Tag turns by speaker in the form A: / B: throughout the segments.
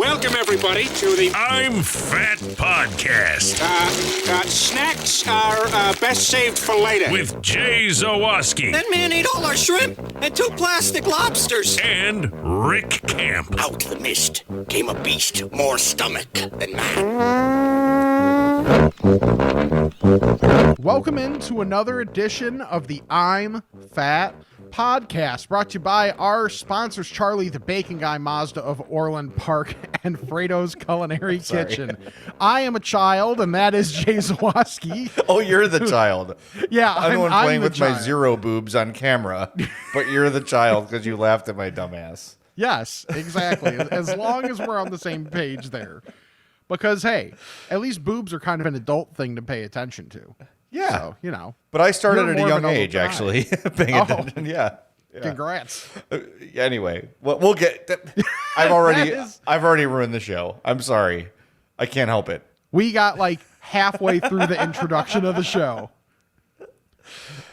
A: Welcome, everybody, to the
B: I'm Fat podcast.
A: Snacks are best saved for later.
B: With Jay Zawoski.
C: That man ate all our shrimp and 2 plastic lobsters.
B: And Rick Camp.
C: Out of the mist came a beast more stomach than man.
D: Welcome into another edition of the I'm Fat podcast, brought to you by our sponsors, Charlie the Bacon Guy Mazda of Orland Park and Frato's Culinary Kitchen. I am a child, and that is Jay Zawoski.
E: Oh, you're the child.
D: Yeah,
E: I'm the one playing with
D: child.
E: my zero boobs on camera, but you're the child because you laughed at my dumbass.
D: Yes, exactly. As long as we're on the same page there. Because, hey, at least boobs are kind of an adult thing to pay attention to.
E: Yeah.
D: So, you know.
E: But I started
D: You're
E: at a
D: more
E: young
D: of an
E: age,
D: adult
E: actually, paying attention. Yeah.
D: Congrats.
E: Anyway, we'll get that. I've already ruined the show. I'm sorry. I can't help it.
D: We got like halfway through the introduction of the show.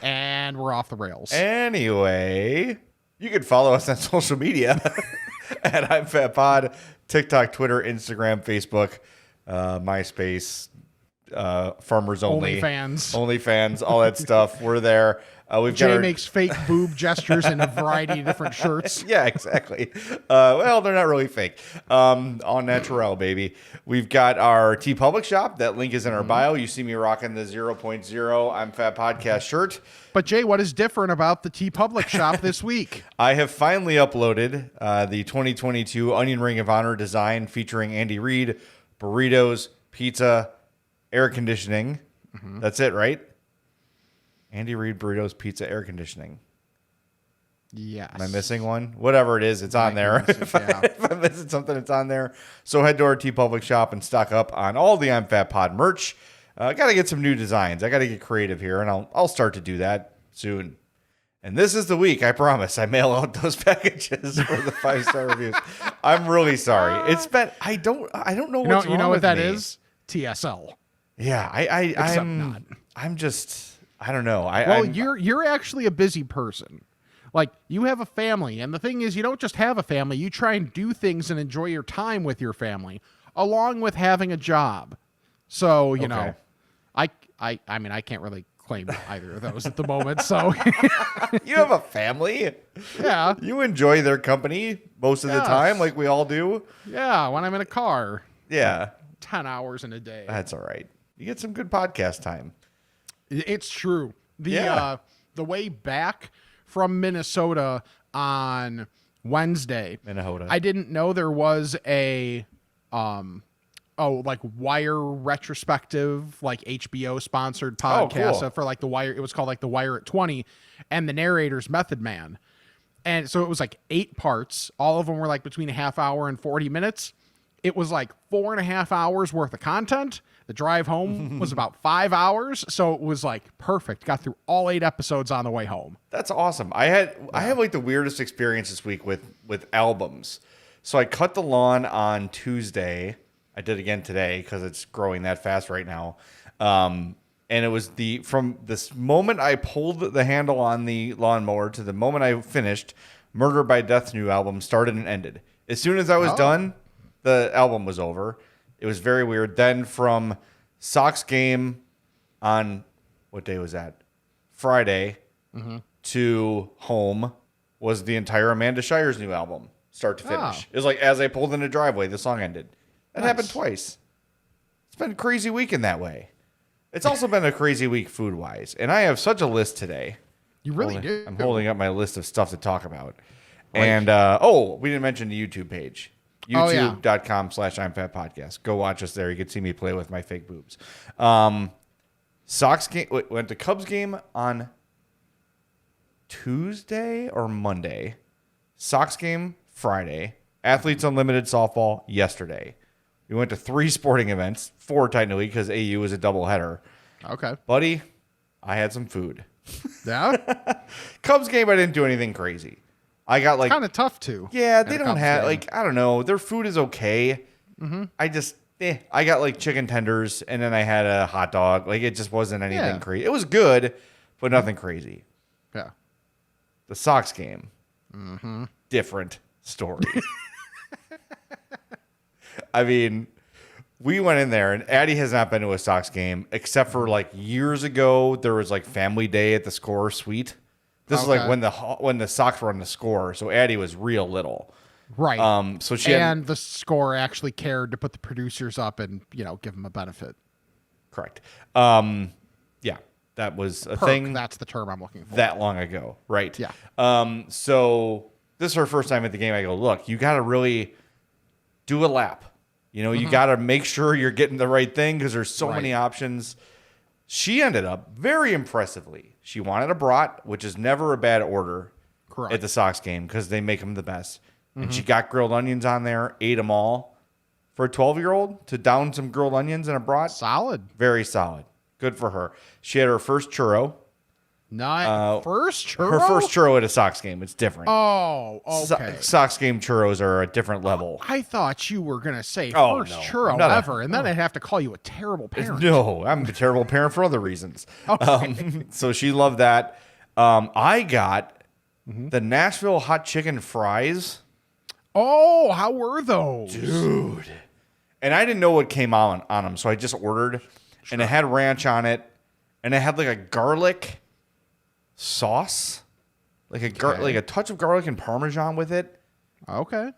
D: And we're off the rails.
E: Anyway, you can follow us on social media at I'm Fat Pod, TikTok, Twitter, Instagram, Facebook, MySpace, Farmers Only, OnlyFans, all that stuff. We're there.
D: Jay makes fake boob gestures in a variety of different shirts.
E: Yeah, exactly. Well, they're not really fake. All natural, baby. We've got our TeePublic shop. That link is in our bio. You see me rocking the 0.0 I'm Fat Podcast shirt.
D: But Jay, what is different about the TeePublic shop this week?
E: I have finally uploaded the 2022 Onion Ring of Honor design featuring Andy Reid, burritos, pizza, air conditioning. Mm-hmm. That's it, right? Andy Reid, burritos, pizza, air conditioning.
D: Yes.
E: Am I missing one? Whatever it is, it's on there. If I'm missing something, it's on there. So head to our TeePublic shop and stock up on all the I'm Fat Pod merch. I got to get some new designs. I got to get creative here, and I'll start to do that soon. And this is the week, I promise, I mail out those packages for the 5-star reviews. I'm really sorry. It's been I don't know what's wrong.
D: You know what
E: with
D: that
E: me.
D: is? TSL.
E: Yeah, I'm just I don't know.
D: You're actually a busy person. Like, you have a family, and the thing is, you don't just have a family. You try and do things and enjoy your time with your family, along with having a job. So, you know, I mean, I can't really claim either of those at the moment. So
E: you have a family?
D: Yeah.
E: You enjoy their company most of the time, like we all do?
D: Yeah, when I'm in a car.
E: Yeah.
D: 10 hours in a day.
E: That's all right. You get some good podcast time.
D: It's true. The way back from Minnesota on Wednesday, I didn't know there was a Wire retrospective, like HBO sponsored podcast.
E: Cool.
D: For like The Wire. It was called like The Wire at 20, and the narrator's Method Man. And so it was like 8 parts. All of them were like between a half hour and 40 minutes. It was like 4.5 hours worth of content. The drive home was about 5 hours. So it was like perfect. Got through all 8 episodes on the way home.
E: That's awesome. I have like the weirdest experience this week with albums. So I cut the lawn on Tuesday. I did again today because it's growing that fast right now. And it was from this moment I pulled the handle on the lawnmower to the moment I finished, Murder by Death's new album started and ended. As soon as I was done, the album was over. It was very weird. Then from Sox game on, what day was that? Friday to home was the entire Amanda Shire's new album, start to finish. It was like as I pulled in the driveway, the song ended. That happened twice. It's been a crazy week in that way. It's also been a crazy week food-wise. And I have such a list today.
D: You really do.
E: I'm holding up my list of stuff to talk about. Like, and, we didn't mention the YouTube page. YouTube.com/I'mFatPodcast. Go watch us there. You can see me play with my fake boobs. Sox game went to Cubs game on Tuesday or Monday. Sox game Friday. Athletes Unlimited softball yesterday. We went to 3 sporting events, 4 technically because AU was a doubleheader.
D: Okay.
E: Buddy, I had some food.
D: Yeah?
E: Cubs game, I didn't do anything crazy. I got like...
D: kind of tough too.
E: Yeah, they don't have... like, I don't know. Their food is okay. Mm-hmm. I just... I got like chicken tenders and then I had a hot dog. Like, it just wasn't anything crazy. It was good, but nothing crazy.
D: Yeah.
E: The Sox game. Mm-hmm. Different story. I mean, we went in there, and Addie has not been to a Sox game except for like years ago. There was like Family Day at the Score Suite. This is like when the Sox were on the Score, so Addie was real little.
D: Right.
E: So she
D: the Score actually cared to put the producers up and give them a benefit.
E: Correct. Yeah, that was a thing.
D: That's the term I'm looking for.
E: That long ago, right?
D: Yeah.
E: So this is her first time at the game. I go, look, you got to really do a lap. You got to make sure you're getting the right thing because there's so many options. She ended up very impressively. She wanted a brat, which is never a bad order at the Sox game because they make them the best. And she got grilled onions on there, ate them all. For a 12-year-old to down some grilled onions in a brat.
D: Solid.
E: Very solid. Good for her. She had her first churro.
D: First churro?
E: Her first churro at a Sox game. It's different.
D: Oh, okay.
E: Sox game churros are a different level.
D: I thought you were going to say first churro ever, and then I'd have to call you a terrible parent.
E: No, I'm a terrible parent for other reasons.
D: Okay.
E: So she loved that. I got the Nashville hot chicken fries.
D: Oh, how were those?
E: Dude. And I didn't know what came on them, so I just ordered. Sure. And it had ranch on it. And it had like a garlic sauce. Like a touch of garlic and Parmesan with it.
D: Okay.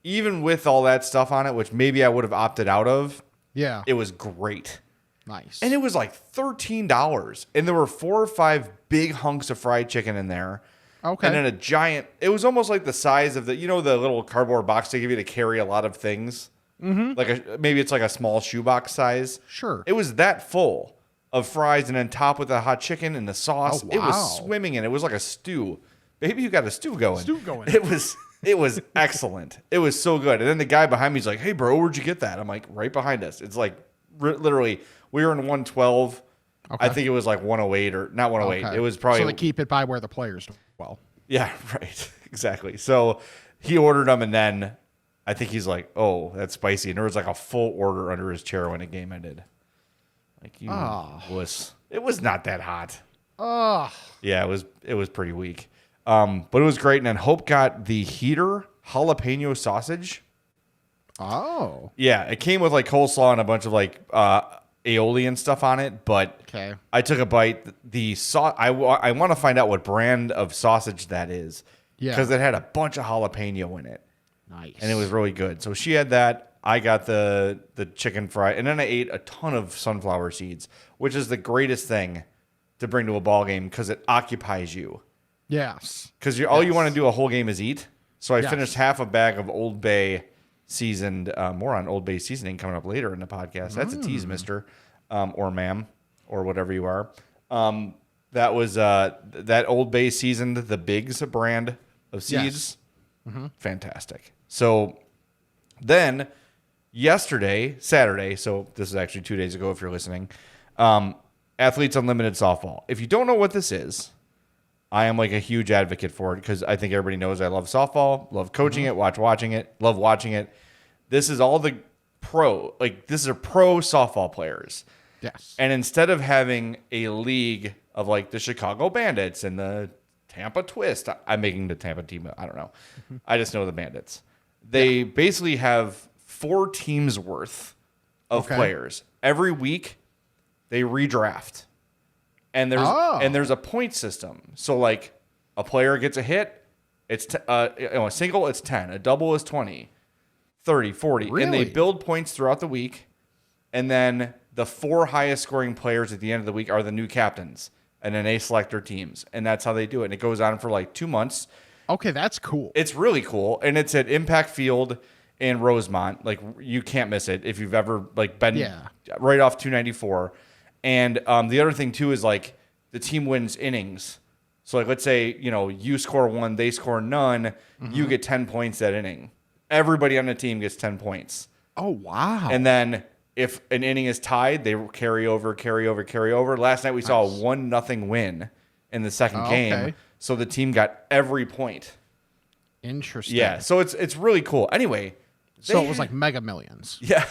E: Even with all that stuff on it, which maybe I would have opted out of.
D: Yeah.
E: It was great.
D: Nice.
E: And it was like $13. And there were 4 or 5 big hunks of fried chicken in there.
D: Okay.
E: And then a giant, it was almost like the size of the little cardboard box they give you to carry a lot of things. Mm-hmm. Like maybe it's like a small shoebox size.
D: Sure.
E: It was that full of fries and then topped with the hot chicken and the sauce.
D: Oh, wow.
E: It was swimming in it. It was like a stew. Baby, you got a stew going. It was excellent. It was so good. And then the guy behind me is like, hey, bro, where'd you get that? I'm like, right behind us. It's like literally, we were in 112. Okay. I think it was like 108 or not 108. Okay. It was probably.
D: So they keep it by where the players do well.
E: Yeah, right. Exactly. So he ordered them, and then I think he's like, oh, that's spicy. And there was like a full order under his chair when the game ended. Like, it was not that hot. Yeah, it was pretty weak. But it was great. And then Hope got the heater jalapeno sausage.
D: Oh.
E: Yeah, it came with like coleslaw and a bunch of like aioli and stuff on it, but I took a bite. I want to find out what brand of sausage that is, because it had a bunch of jalapeno in it.
D: Nice,
E: and it was really good. So she had that. I got the chicken fry, and then I ate a ton of sunflower seeds, which is the greatest thing to bring to a ball game because it occupies you.
D: Yes,
E: because all you want to do a whole game is eat. So I finished half a bag of Old Bay seasoned. More on Old Bay seasoning coming up later in the podcast. That's a tease, mister, or ma'am, or whatever you are. That was that Old Bay seasoned, the Biggs brand of seeds. Yes. Mm-hmm. Fantastic. So then Saturday, so this is actually 2 days ago if you're listening, Athletes Unlimited Softball. If you don't know what this is, I am like a huge advocate for it because I think everybody knows I love softball, love coaching it, love watching it. This is all the this are pro softball players.
D: Yes.
E: And instead of having a league of like the Chicago Bandits and the Tampa Twist, I'm making the Tampa team, I don't know. I just know the Bandits. They basically have 4 teams worth of players. Every week they redraft. And there's a point system. So like a player gets a hit, it's a single, it's 10, a double is 20, 30, 40. Really? And they build points throughout the week. And then the 4 highest scoring players at the end of the week are the new captains. And then they select their teams. And that's how they do it. And it goes on for like 2 months.
D: Okay, that's cool.
E: It's really cool. And it's at Impact Field in Rosemont. Like, you can't miss it if you've ever like been right off 294. And the other thing too is like the team wins innings. So like, let's say, you score 1, they score none, you get 10 points that inning. Everybody on the team gets 10 points.
D: Oh, wow.
E: And then if an inning is tied, they carry over. Last night we saw a 1-0 win in the second game. So the team got every point.
D: Interesting.
E: Yeah. So it's really cool. Anyway.
D: So it was like Mega Millions.
E: Yeah.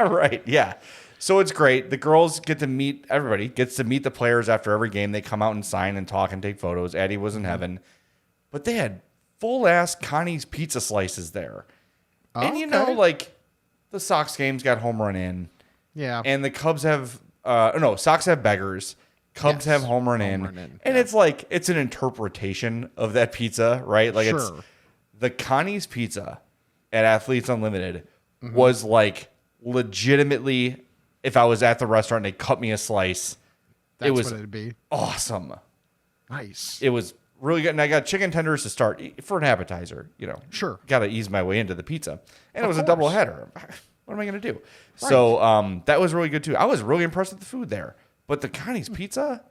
E: Right. Yeah. So it's great. The girls get to meet, everybody gets to meet the players after every game. They come out and sign and talk and take photos. Addie was in heaven. But they had full-ass Connie's pizza slices there. And like, the Sox games got home run in.
D: Yeah.
E: And the Cubs have Sox have beggars. Cubs have home run in. And it's like it's an interpretation of that pizza, right? Like it's the Connie's pizza at Athletes Unlimited was like legitimately, if I was at the restaurant and they cut me a slice, it was
D: what it'd be.
E: Awesome.
D: Nice.
E: It was really good. And I got chicken tenders to start for an appetizer,
D: Sure.
E: Got to ease my way into the pizza. And it was a double header. What am I going to do? Right. So that was really good too. I was really impressed with the food there. But the Connie's pizza,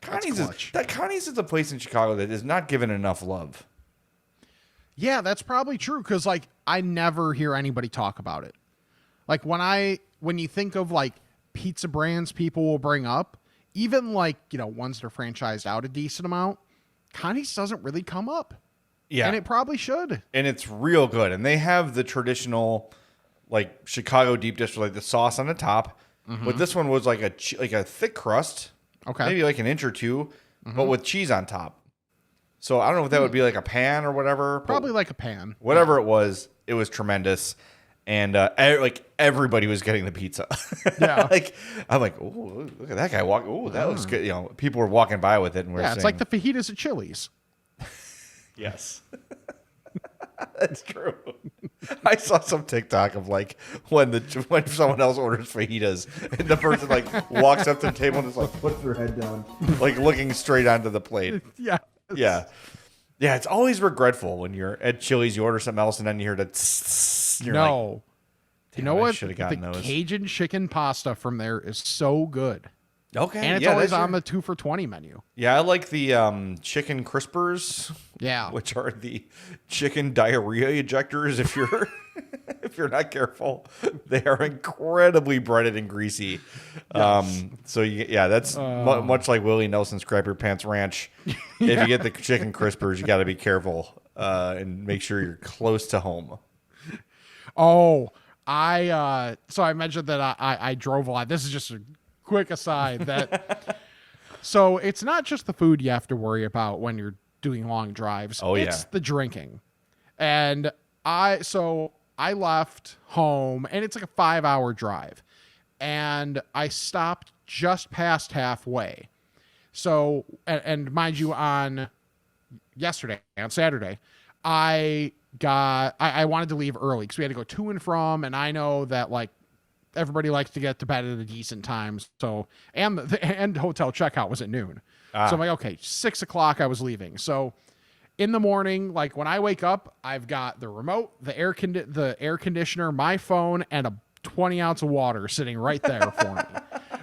E: Connie's is a place in Chicago that is not given enough love.
D: Yeah, that's probably true. Cause like I never hear anybody talk about it. Like when you think of like pizza brands people will bring up, even like, ones that are franchised out a decent amount, Connie's doesn't really come up. Yeah. And it probably should. And
E: it's real good. And they have the traditional like Chicago deep dish with like the sauce on the top. But this one was like a thick crust. Okay. Maybe like an inch or two, but with cheese on top. So I don't know if that would be like a pan or whatever.
D: Probably like a pan.
E: Whatever it was tremendous. And like everybody was getting the pizza. Yeah. I'm like, oh, look at that guy walk. Oh, that was good. People were walking by with it, and we're saying,
D: it's like the fajitas at Chili's.
E: Yes. That's true. I saw some TikTok of like when someone else orders fajitas and the person like walks up to the table and just like puts their head down, like looking straight onto the plate.
D: Yeah.
E: Yeah. Yeah. It's always regretful when you're at Chili's, you order something else and then you hear the tss, you're
D: no.
E: Like,
D: you know what?
E: Should have gotten
D: the
E: those.
D: Cajun chicken pasta from there is so good.
E: Okay.
D: And it's always on the 2 for $20 menu.
E: Yeah, I like the chicken crispers.
D: Yeah.
E: Which are the chicken diarrhea ejectors if you're if you're not careful. They are incredibly breaded and greasy. Yes. That's much like Willie Nelson's Crap Your Pants Ranch. If you get the chicken crispers, you got to be careful and make sure you're close to home.
D: Oh, so I mentioned that I drove a lot. This is just a quick aside that so it's not just the food you have to worry about when you're doing long drives. It's the drinking. And I left home and it's like a 5-hour drive and I stopped just past halfway. So, and mind you, on Saturday, I wanted to leave early because we had to go to and from, and I know that like everybody likes to get to bed at a decent time. So, and hotel checkout was at noon. So I'm like, okay, 6 o'clock I was leaving. So in the morning, like when I wake up, I've got the remote, the air conditioner, my phone, and a 20 ounce of water sitting right there for me.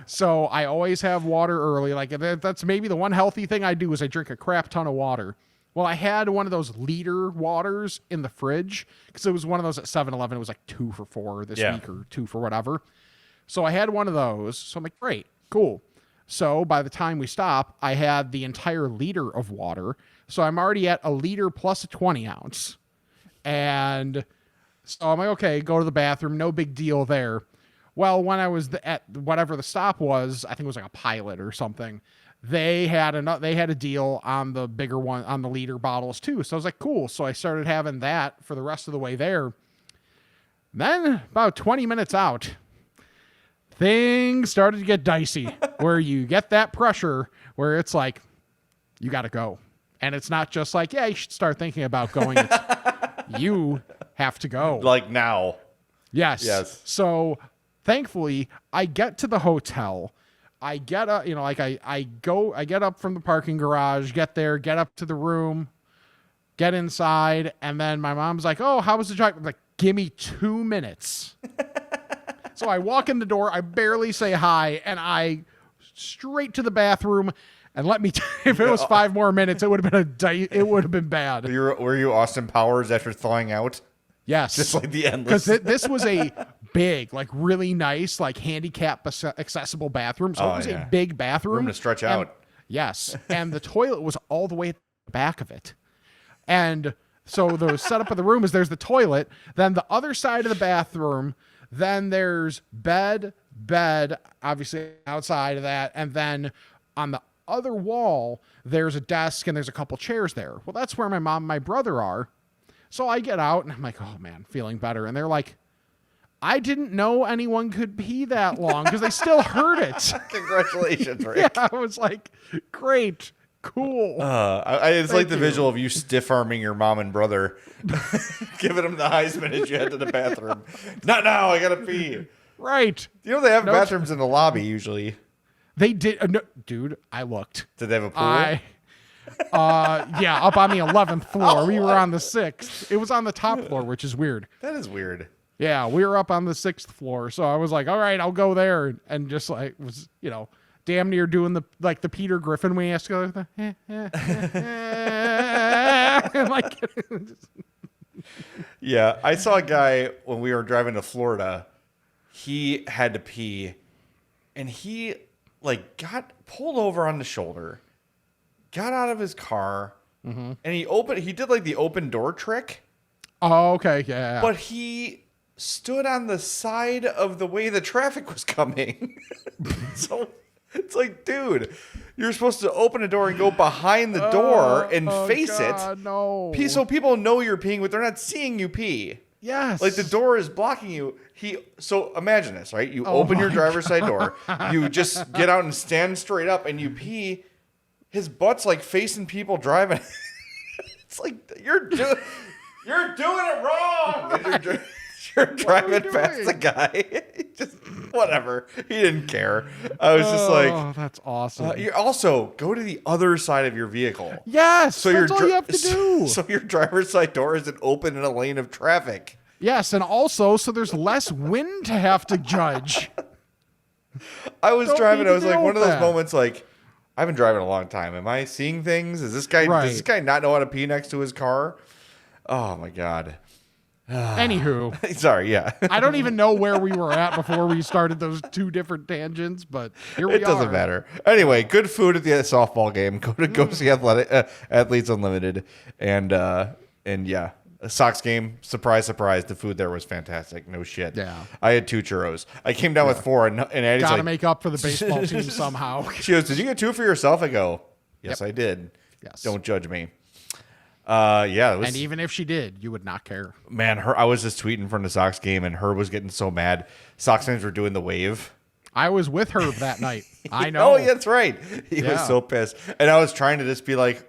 D: So I always have water early. Like that's maybe the one healthy thing I do is I drink a crap ton of water. Well, I had one of those liter waters in the fridge because it was one of those at 7-Eleven. It was like 2 for $4 this week or 2 for whatever. So I had one of those. So I'm like, great, cool. So by the time we stop, I had the entire liter of water. So I'm already at a liter plus a 20 ounce. And so I'm like, okay, go to the bathroom. No big deal there. Well, when I was at whatever the stop was, I think it was like a Pilot or something. They had a deal on the bigger one, on the liter bottles too. So I was like, cool. So I started having that for the rest of the way there. Then about 20 minutes out, things started to get dicey where you get that pressure where it's like, you got to go. And it's not just like, yeah, you should start thinking about going. It's, you have to go.
E: Like now.
D: Yes. So thankfully I get to the hotel. I get up, I get up from the parking garage, get there, get up to the room, get inside. And then my mom's like, oh, how was the drive? I'm like, give me 2 minutes. So I walk in the door, I barely say hi, and I straight to the bathroom. And if it was 5 more minutes, it would have been bad.
E: Were you Austin Powers after thawing out?
D: Yes.
E: Just like the endless.
D: Because this was a big, like really nice, like handicap accessible bathroom. So it was a big bathroom.
E: Room to stretch out.
D: Yes. And the toilet was all the way at the back of it. And so the setup of the room is there's the toilet, then the other side of the bathroom, then there's bed, obviously outside of that, and then on the other wall, there's a desk and there's a couple chairs there. Well, that's where my mom and my brother are. So I get out and I'm like, oh man, feeling better. And they're like, I didn't know anyone could pee that long because they still heard it.
E: Congratulations, Rick.
D: Yeah, I was like, great, cool.
E: It's like the
D: you.
E: visual of you stiff arming your mom and brother, giving them the Heisman as you head to the bathroom. Not now, I gotta pee.
D: Right.
E: You know they have bathrooms in the lobby usually.
D: They did. No, dude, I looked.
E: Did they have a pool?
D: Yeah, up on the 11th floor. We were on the 6th. It was on the top floor, which is weird.
E: That is weird.
D: Yeah, we were up on the 6th floor. So I was like, all right, I'll go there. And just like, was, damn near doing the Peter Griffin when he has to go. Like,
E: yeah, I saw a guy when we were driving to Florida. He had to pee, and he got pulled over on the shoulder, got out of his car, and he did the open door trick.
D: Oh, okay, yeah.
E: But he stood on the side of the way the traffic was coming. So it's like, dude, you're supposed to open a door and go behind the door and face it.
D: No.
E: So people know you're peeing, but they're not seeing you pee.
D: Yes.
E: Like the door is blocking you. So imagine this, right? You open your driver's side door, you just get out and stand straight up and you pee. His butt's facing people driving. It's like you're doing it wrong. Right. You're driving past the guy. Just whatever. He didn't care. I was just like,
D: oh, that's awesome.
E: You also go to the other side of your vehicle.
D: Yes, so that's all you have to do.
E: So your driver's side door isn't open in a lane of traffic.
D: Yes, and also so there's less wind to have to judge.
E: I was driving. I was like,
D: deal
E: one of
D: with
E: those
D: that.
E: moments like, I've been driving a long time. Am I seeing things? Does this guy not know how to pee next to his car? Oh my God.
D: Anywho,
E: Sorry, yeah.
D: I don't even know where we were at before we started those two different tangents, but here we are.
E: It doesn't matter. Anyway, good food at the softball game. Go see Athletes Unlimited, and yeah, a Sox game. Surprise, surprise. The food there was fantastic. No shit.
D: Yeah.
E: I had 2 churros. I came down with 4, and Addie's
D: Gotta
E: like,
D: make up for the baseball team somehow.
E: she goes, "Did you get 2 for yourself?" I go, "Yes,
D: Yep.
E: I did."
D: Yes.
E: Don't judge me. Yeah, it was,
D: And even if she did, you would not care.
E: man, I was just tweeting from the Sox game, and Herb was getting so mad. Sox fans were doing the wave.
D: I was with her that night. I know.
E: Oh, yeah, that's right. He was
D: Yeah.
E: so pissed. And I was trying to just be like,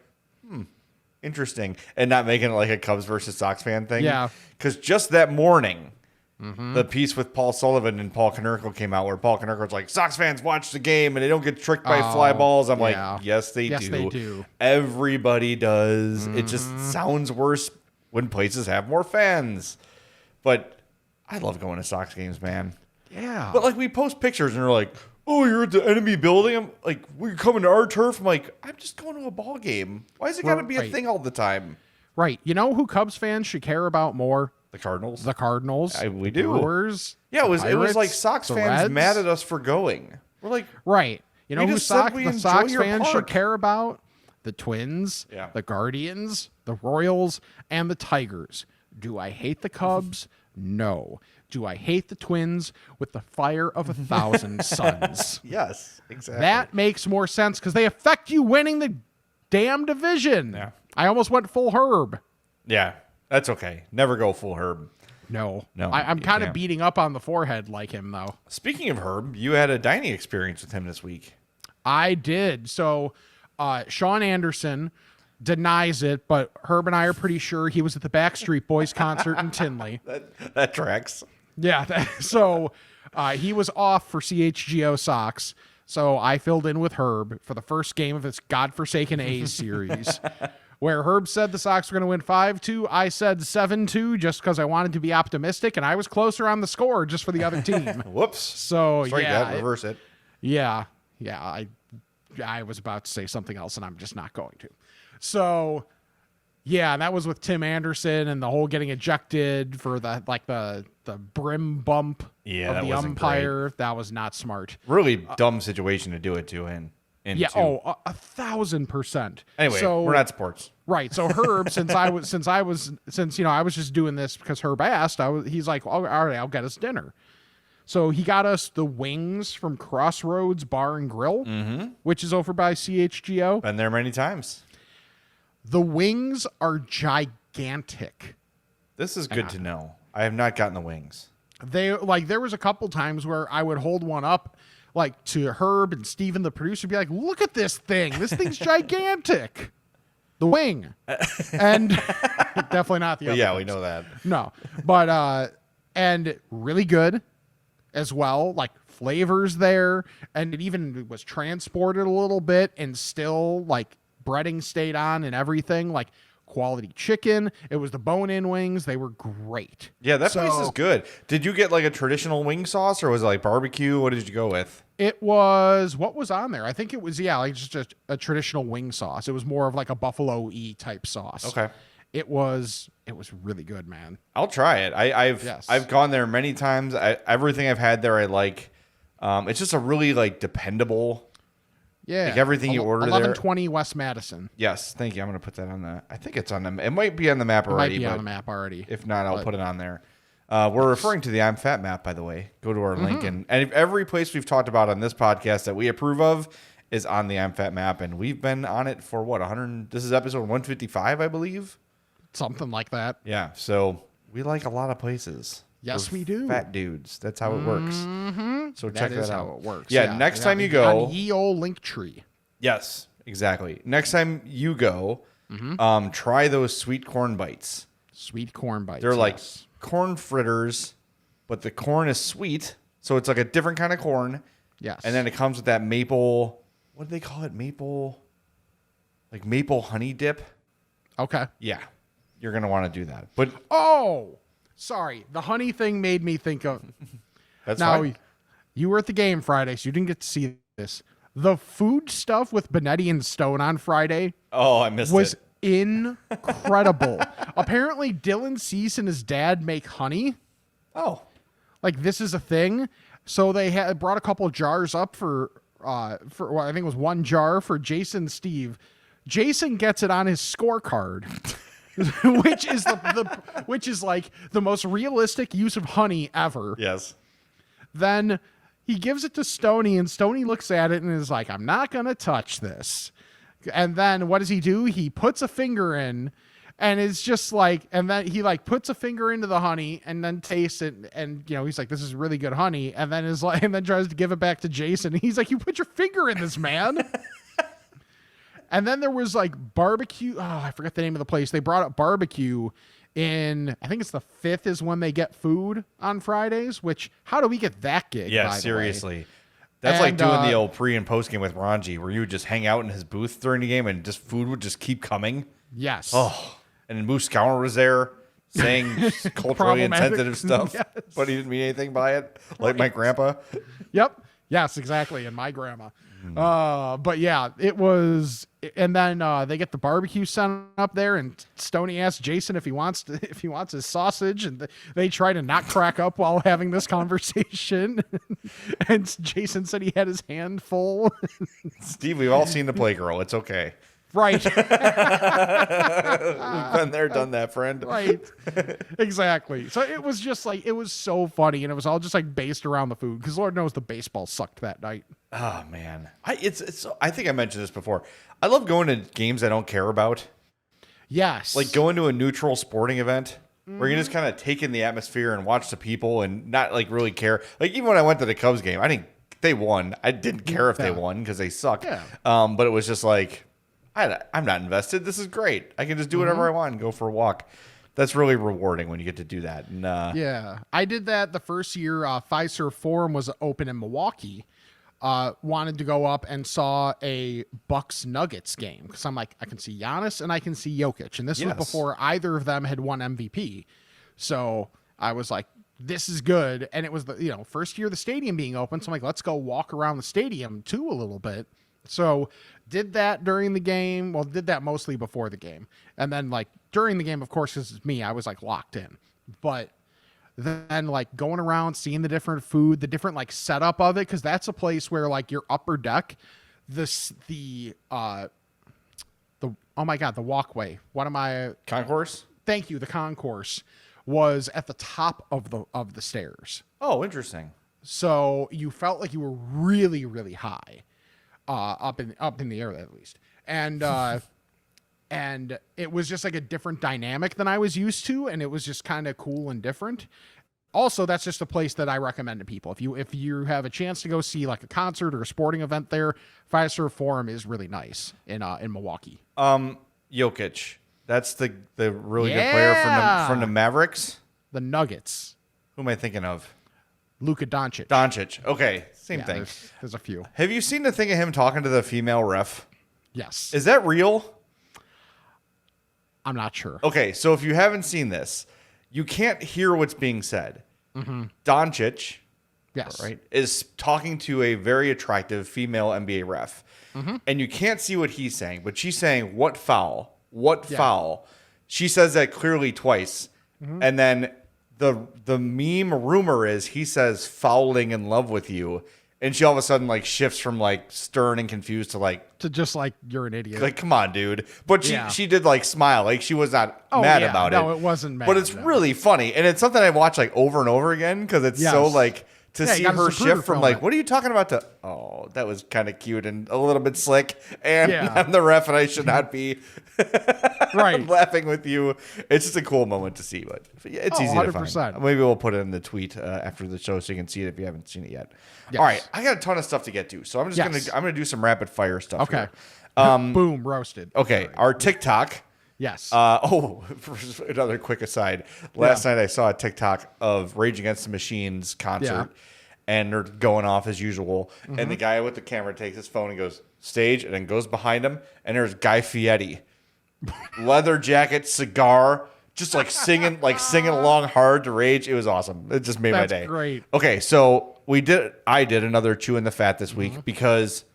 E: interesting, and not making it like a Cubs versus Sox fan thing.
D: Yeah.
E: Because just that morning, the piece with Paul Sullivan and Paul Konerko came out where Paul Konerko was like, Sox fans watch the game and they don't get tricked by fly balls. I'm
D: yeah.
E: like, yes, they
D: Yes,
E: do.
D: they do.
E: Everybody does. It just sounds worse when places have more fans. But I love going to Sox games, man.
D: Yeah.
E: But we post pictures and they're like, oh, you're at the enemy building? I'm like, we're coming to our turf? I'm like, I'm just going to a ball game. Why is it got to be a
D: Right.
E: thing all the time?
D: Right. You know who Cubs fans should care about more?
E: The Cardinals?
D: The Cardinals.
E: We do.
D: Brewers.
E: Yeah, it was
D: Pirates,
E: like Sox
D: the
E: fans
D: Reds.
E: mad at us for going. We're like,
D: Right. You know
E: We
D: who
E: just said we
D: the
E: enjoy
D: Sox
E: your
D: fans should
E: park.
D: care about? The Twins,
E: Yeah.
D: the Guardians, the Royals, and the Tigers. Do I hate the Cubs? No. Do I hate the Twins with the fire of 1,000 suns?
E: yes, exactly.
D: That makes more sense because they affect you winning the damn division.
E: Yeah.
D: I almost went full Herb.
E: Yeah, that's okay. Never go full Herb.
D: No.
E: No,
D: I'm
E: you
D: kind of
E: can't.
D: beating up on the forehead like him, though.
E: Speaking of Herb, you had a dining experience with him this week.
D: I did. So Sean Anderson denies it, but Herb and I are pretty sure he was at the Backstreet Boys concert in Tinley.
E: That tracks.
D: Yeah. So he was off for CHGO Sox. So I filled in with Herb for the first game of this godforsaken A's series, where Herb said the Sox were going to win 5-2. I said 7-2 just because I wanted to be optimistic, and I was closer on the score just for the other team.
E: Whoops.
D: So
E: Strike
D: yeah,
E: that, reverse it.
D: Yeah. I was about to say something else, and I'm just not going to. So, yeah, that was with Tim Anderson and the whole getting ejected for the brim bump
E: Yeah,
D: of
E: that
D: the
E: wasn't
D: umpire. That was not smart.
E: Really dumb situation to do it to in.
D: Yeah. Oh, 1,000%.
E: Anyway,
D: so,
E: we're not sports.
D: right. So Herb, since I was just doing this because Herb asked, he's like, all right, I'll get us dinner. So he got us the wings from Crossroads Bar and Grill, which is over by CHGO.
E: Been there many times.
D: The wings are gigantic.
E: This is good to know. I have not gotten the wings.
D: there was a couple times where I would hold one up like to Herb and Steven, the producer, be like, look at this thing. This thing's gigantic. The wing. And definitely not the other
E: Yeah,
D: things.
E: we know that.
D: No. But and really good as well. Like flavors there. And it even was transported a little bit and still like breading stayed on and everything. Like quality chicken. It was the bone-in wings. They were great.
E: Yeah, that place is good. Did you get like a traditional wing sauce or was it like barbecue? What did you go with?
D: It was, what was on there? I think it was, like just a traditional wing sauce. It was more of like a buffalo-y type sauce.
E: Okay.
D: It was really good, man.
E: I'll try it. I've gone there many times. Everything I've had there I like. It's just a really like dependable.
D: Yeah.
E: Like everything you order there.
D: 1120 West Madison.
E: Yes, thank you. I'm going to put that on the. I think it's on the. It might be on the map already.
D: It might be on the map already.
E: If not, I'll put it on there. We're referring to the I'm Fat map, by the way. Go to our link. And if every place we've talked about on this podcast that we approve of is on the I'm Fat map. And we've been on it for what, 100? This is episode 155, I believe.
D: Something like that.
E: Yeah. So we like a lot of places.
D: Yes,
E: We're
D: we do.
E: Fat dudes. That's how it works. So check that out.
D: How it works.
E: Yeah, next time you go.
D: On ye old link tree.
E: Yes, exactly. Next time you go, try those sweet corn bites.
D: Sweet corn bites.
E: They're like corn fritters, but the corn is sweet. So it's like a different kind of corn.
D: Yes.
E: And then it comes with that maple, what do they call it? Maple honey dip.
D: Okay.
E: Yeah. You're going to want to do that. But
D: Oh, sorry. The honey thing made me think of.
E: that's
D: Now,
E: fine.
D: you were at the game Friday, so you didn't get to see this. The food stuff with Benetti and Stone on Friday
E: Oh, I missed
D: was
E: it.
D: incredible. Apparently, Dylan Cease and his dad make honey.
E: Oh.
D: Like, this is a thing. So they had brought a couple jars up for well, I think it was one jar for Jason and Steve. Jason gets it on his scorecard, which is like the most realistic use of honey ever.
E: Yes.
D: Then he gives it to Stoney, and Stoney looks at it and is like, I'm not going to touch this. And then what does he do? He puts a finger in, and it's just like, and then he like puts a finger into the honey and then tastes it. And, he's like, this is really good honey. And then is like, and then tries to give it back to Jason. And he's like, you put your finger in this, man. And then there was like barbecue. Oh, I forgot the name of the place. They brought up barbecue in, I think it's the 5th is when they get food on Fridays, which how do we get that gig?
E: Yeah,
D: by the
E: seriously.
D: way?
E: That's like
D: And,
E: doing the old pre and post game with Ranji, where you would just hang out in his booth during the game and just food would just keep coming.
D: Yes.
E: Oh, and then Moose Counter was there saying culturally
D: Problematic.
E: insensitive stuff,
D: Yes.
E: but he didn't mean anything by it, like my grandpa.
D: Yep. Yes, exactly. And my grandma. But yeah, it was, and then they get the barbecue set up there, and Stoney asks Jason if he wants his sausage, and they try to not crack up while having this conversation. And Jason said he had his hand full.
E: Steve, we've all seen the Playgirl. It's okay.
D: Right.
E: We've been there, done that, friend.
D: Right. Exactly. So it was just like, it was so funny, and it was all just like based around the food, because Lord knows the baseball sucked that night.
E: Oh man, I think I mentioned this before. I love going to games I don't care about.
D: Yes.
E: Like going to a neutral sporting event where you just kind of take in the atmosphere and watch the people and not like really care. Like even when I went to the Cubs game, they won. I didn't care if they won because they suck.
D: Yeah.
E: But it was just like, I'm not invested. This is great. I can just do whatever I want and go for a walk. That's really rewarding when you get to do that. And,
D: yeah, I did that the first year Fiserv Forum was open in Milwaukee. Wanted to go up and saw a Bucks Nuggets game because I'm like, I can see Giannis and I can see Jokic, and this was before either of them had won MVP. So I was like, this is good, and it was the first year of the stadium being open. So I'm like, let's go walk around the stadium too a little bit. So did that during the game. Well, did that mostly before the game, and then like during the game, of course, because it's me, I was like locked in, but. Then like going around, seeing the different food, the different like setup of it, because that's a place where like your upper deck, the oh my god, the walkway. What am I?
E: Concourse?
D: Thank you. The concourse was at the top of the stairs.
E: Oh, interesting.
D: So you felt like you were really, really high, up in the air at least, and and it was just like a different dynamic than I was used to, and it was just kind of cool and different. Also, that's just a place that I recommend to people. If you have a chance to go see like a concert or a sporting event there, Fiserv Forum is really nice in Milwaukee.
E: Jokic. That's the really good player from the Mavericks.
D: The Nuggets.
E: Who am I thinking of?
D: Luka Doncic.
E: Okay, same thing.
D: There's a few.
E: Have you seen the thing of him talking to the female ref?
D: Yes.
E: Is that real?
D: I'm not sure.
E: Okay, so if you haven't seen this, you can't hear what's being said. Doncic,
D: Yes.
E: right, is talking to a very attractive female NBA ref. And you can't see what he's saying, but she's saying, "What foul? What foul?" She says that clearly twice. And then the meme rumor is he says fouling in love with you. And she all of a sudden like shifts from like stern and confused to like
D: just like you're an idiot.
E: like, come on, dude. But she did like smile. Like she was not mad about it.
D: No, it wasn't mad.
E: But it's really funny. And it's something I watch like over and over again because it's so like to see her shift from like, what are you talking about to, oh, that was kind of cute and a little bit slick. And I'm the ref and I should not be laughing with you. It's just a cool moment to see. But it's easy 100%. To find. Maybe we'll put it in the tweet after the show so you can see it if you haven't seen it yet. Yes. All right. I got a ton of stuff to get to. So I'm just gonna do some rapid fire stuff.
D: Okay. Boom, roasted.
E: Okay. Our TikTok.
D: Yes.
E: Another quick aside. Last night I saw a TikTok of Rage Against the Machine's concert, and they're going off as usual. And the guy with the camera takes his phone and goes stage, and then goes behind him, and there's Guy Fieri, leather jacket, cigar, just like singing along hard to Rage. It was awesome. It just made my day.
D: Great.
E: Okay, so I did another Chewing the Fat this week because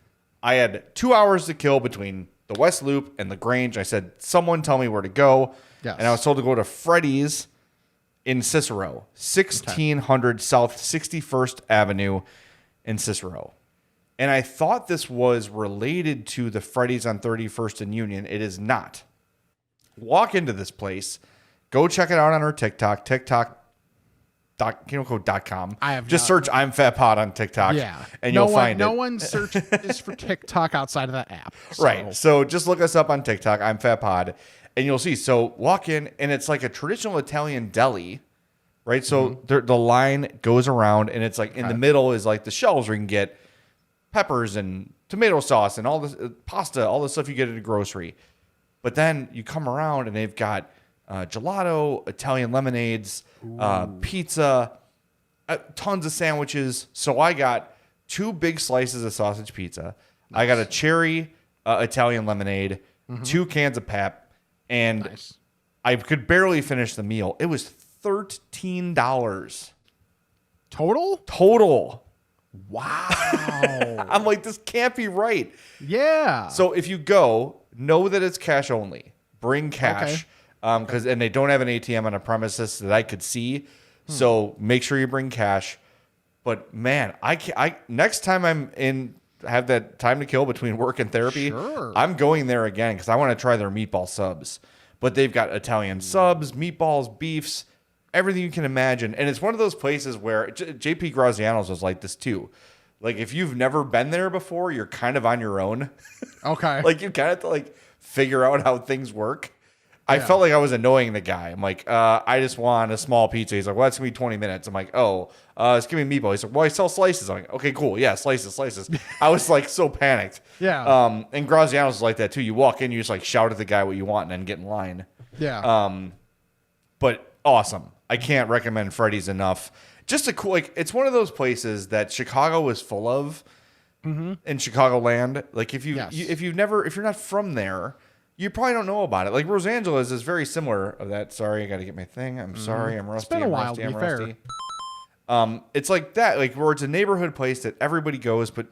E: I had 2 hours to kill between the West Loop and the Grange. I said, someone tell me where to go. Yes. And I was told to go to Freddy's in Cicero, 1600 South 61st Avenue in Cicero. And I thought this was related to the Freddy's on 31st and Union. It is not. Walk into this place. Go check it out on our TikTok. TikTok.com. Just search I'm Fat Pod on TikTok.
D: Yeah.
E: And you'll find it.
D: No one searches for TikTok outside of that app. So.
E: Right. So just look us up on TikTok. I'm Fat Pod. And you'll see. So walk in, and it's like a traditional Italian deli. Right. So the line goes around, and it's like in the middle is like the shelves where you can get peppers and tomato sauce and all this pasta, all the stuff you get at a grocery. But then you come around, and they've got gelato, Italian lemonades, pizza, tons of sandwiches. So I got 2 big slices of sausage pizza. Nice. I got a cherry Italian lemonade, 2 cans of pep, and I could barely finish the meal. It was $13. Total. Wow. I'm like, this can't be right.
D: Yeah.
E: So if you go, know that it's cash only. Bring cash. Okay. And they don't have an ATM on a premises that I could see. So make sure you bring cash. But man, I next time have that time to kill between work and therapy, I'm going there again because I want to try their meatball subs. But they've got Italian subs, meatballs, beefs, everything you can imagine. And it's one of those places where JP Graziano's was like this too. Like if you've never been there before, you're kind of on your own. Okay. Like you kind of have to like figure out how things work. I felt like I was annoying the guy. I'm like, I just want a small pizza. He's like, well, that's going to be 20 minutes. I'm like, it's going to be meatball. He's like, well, I sell slices. I'm like, okay, cool. Yeah, slices. I was like so panicked. Yeah. And Graziano's is like that too. You walk in, you just like shout at the guy what you want and then get in line. Yeah. But awesome. I can't recommend Freddy's enough. Just a cool, like, it's one of those places that Chicago is full of in Chicagoland. Like if if you're not from there, you probably don't know about it. Like Rosangeles is very similar of that. Sorry, I got to get my thing. I'm sorry. I'm rusty.
D: It's been a while, to be
E: fair. It's like that, like where it's a neighborhood place that everybody goes, but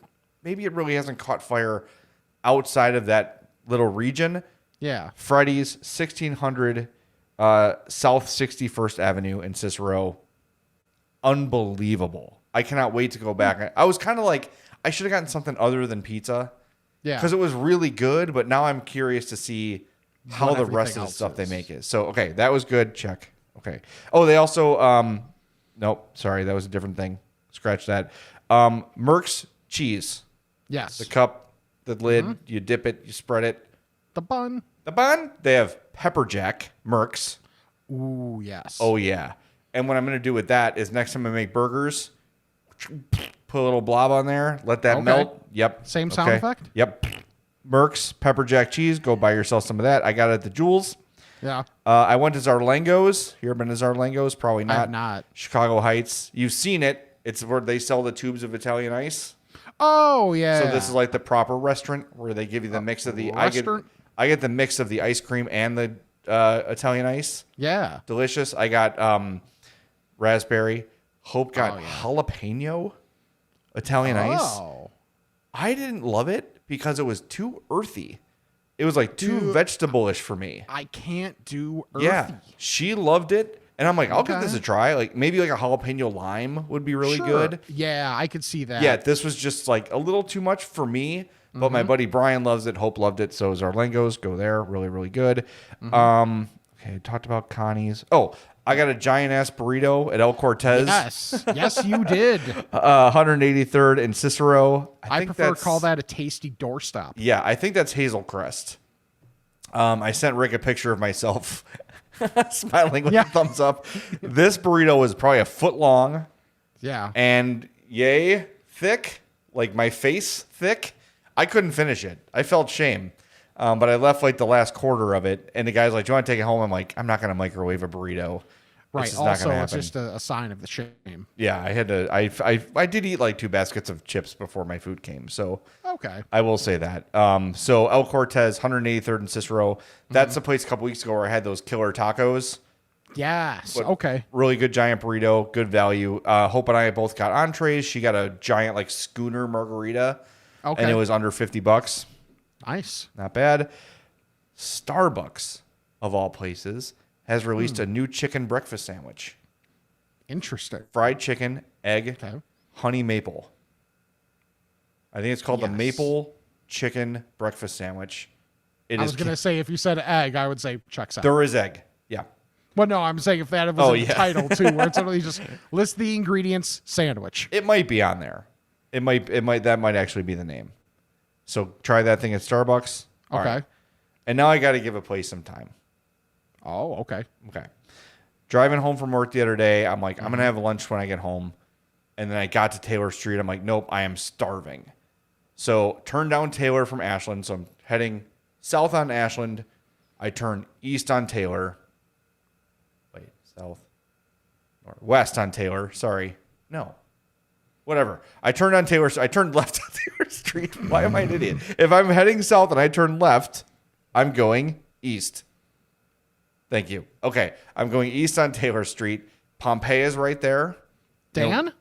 E: maybe it really hasn't caught fire outside of that little region. Yeah. Freddy's, 1600 South 61st Avenue in Cicero. Unbelievable. I cannot wait to go back. I was kind of like, I should have gotten something other than pizza. Yeah. Because it was really good, but now I'm curious to see how the rest of the stuff they make is. So, okay, that was good. Check. Okay. Oh, they also, nope, sorry, that was a different thing. Scratch that. Merck's cheese. Yes. The cup, the lid, you dip it, you spread it.
D: The bun.
E: They have pepper jack, Merck's.
D: Ooh, yes.
E: Oh, yeah. And what I'm going to do with that is next time I make burgers, put a little blob on there, let that melt. Yep.
D: Same sound effect?
E: Yep. Merck's pepper jack cheese. Go buy yourself some of that. I got it at the Jewels.
D: Yeah.
E: I went to Zarlengo's. You ever been to Zarlengo's? Probably not.
D: I have not.
E: Chicago Heights. You've seen it. It's where they sell the tubes of Italian ice.
D: Oh, yeah.
E: So this is like the proper restaurant where they give you the mix of the...
D: Restaurant?
E: I get the mix of the ice cream and the Italian ice.
D: Yeah.
E: Delicious. I got raspberry. Hope got jalapeno Italian ice.
D: Oh.
E: I didn't love it because it was too earthy. It was like too vegetable-ish for me.
D: I can't do earthy.
E: Yeah. She loved it. And I'm like, I'll give this a try. Like maybe like a jalapeno lime would be really good.
D: Yeah, I could see that.
E: Yeah, this was just like a little too much for me. But my buddy Brian loves it. Hope loved it. So is Zarlengo's. Go there. Really, really good. Okay, talked about Connie's. Oh, I got a giant ass burrito at El Cortez.
D: Yes. Yes, you did.
E: 183rd and Cicero.
D: I prefer to call that a tasty doorstop.
E: Yeah, I think that's Hazel Crest. I sent Rick a picture of myself smiling with a thumbs up. This burrito was probably a foot long.
D: Yeah.
E: And yay thick, like my face thick. I couldn't finish it. I felt shame. But I left like the last quarter of it. And the guy's like, do you want to take it home? I'm like, I'm not going to microwave a burrito.
D: Right. Also, it's just a sign of the shame.
E: Yeah, I had to. I did eat like 2 baskets of chips before my food came. So
D: okay,
E: I will say that. So El Cortez, 183rd and Cicero. That's the place a couple weeks ago where I had those killer tacos.
D: Yes.
E: But
D: okay.
E: Really good giant burrito, good value. Hope and I both got entrees. She got a giant like schooner margarita.
D: Okay.
E: And it was under $50.
D: Nice.
E: Not bad. Starbucks, of all places, has released a new chicken breakfast sandwich.
D: Interesting.
E: Fried chicken, egg, honey maple. I think it's called the maple chicken breakfast sandwich. I
D: was going to say, if you said egg, I would say checks out.
E: There is egg. Yeah.
D: Well, no, I'm saying if that was in the title too, where it's literally just list the ingredients sandwich.
E: It might be on there. That might actually be the name. So try that thing at Starbucks. All
D: Okay.
E: right. And now I got to give a place some time.
D: Oh, okay.
E: Okay. Driving home from work the other day, I'm like, I'm going to have lunch when I get home. And then I got to Taylor Street. I'm like, nope, I am starving. So turn down Taylor from Ashland. So I'm heading south on Ashland. I turn east on Taylor. Wait, south? Or west on Taylor. Sorry. No. Whatever. I turned left on Taylor Street. Why am I an idiot? If I'm heading south and I turn left, I'm going east. Thank you. Okay. I'm going east on Taylor Street. Pompeii is right there.
D: Dan?
E: No,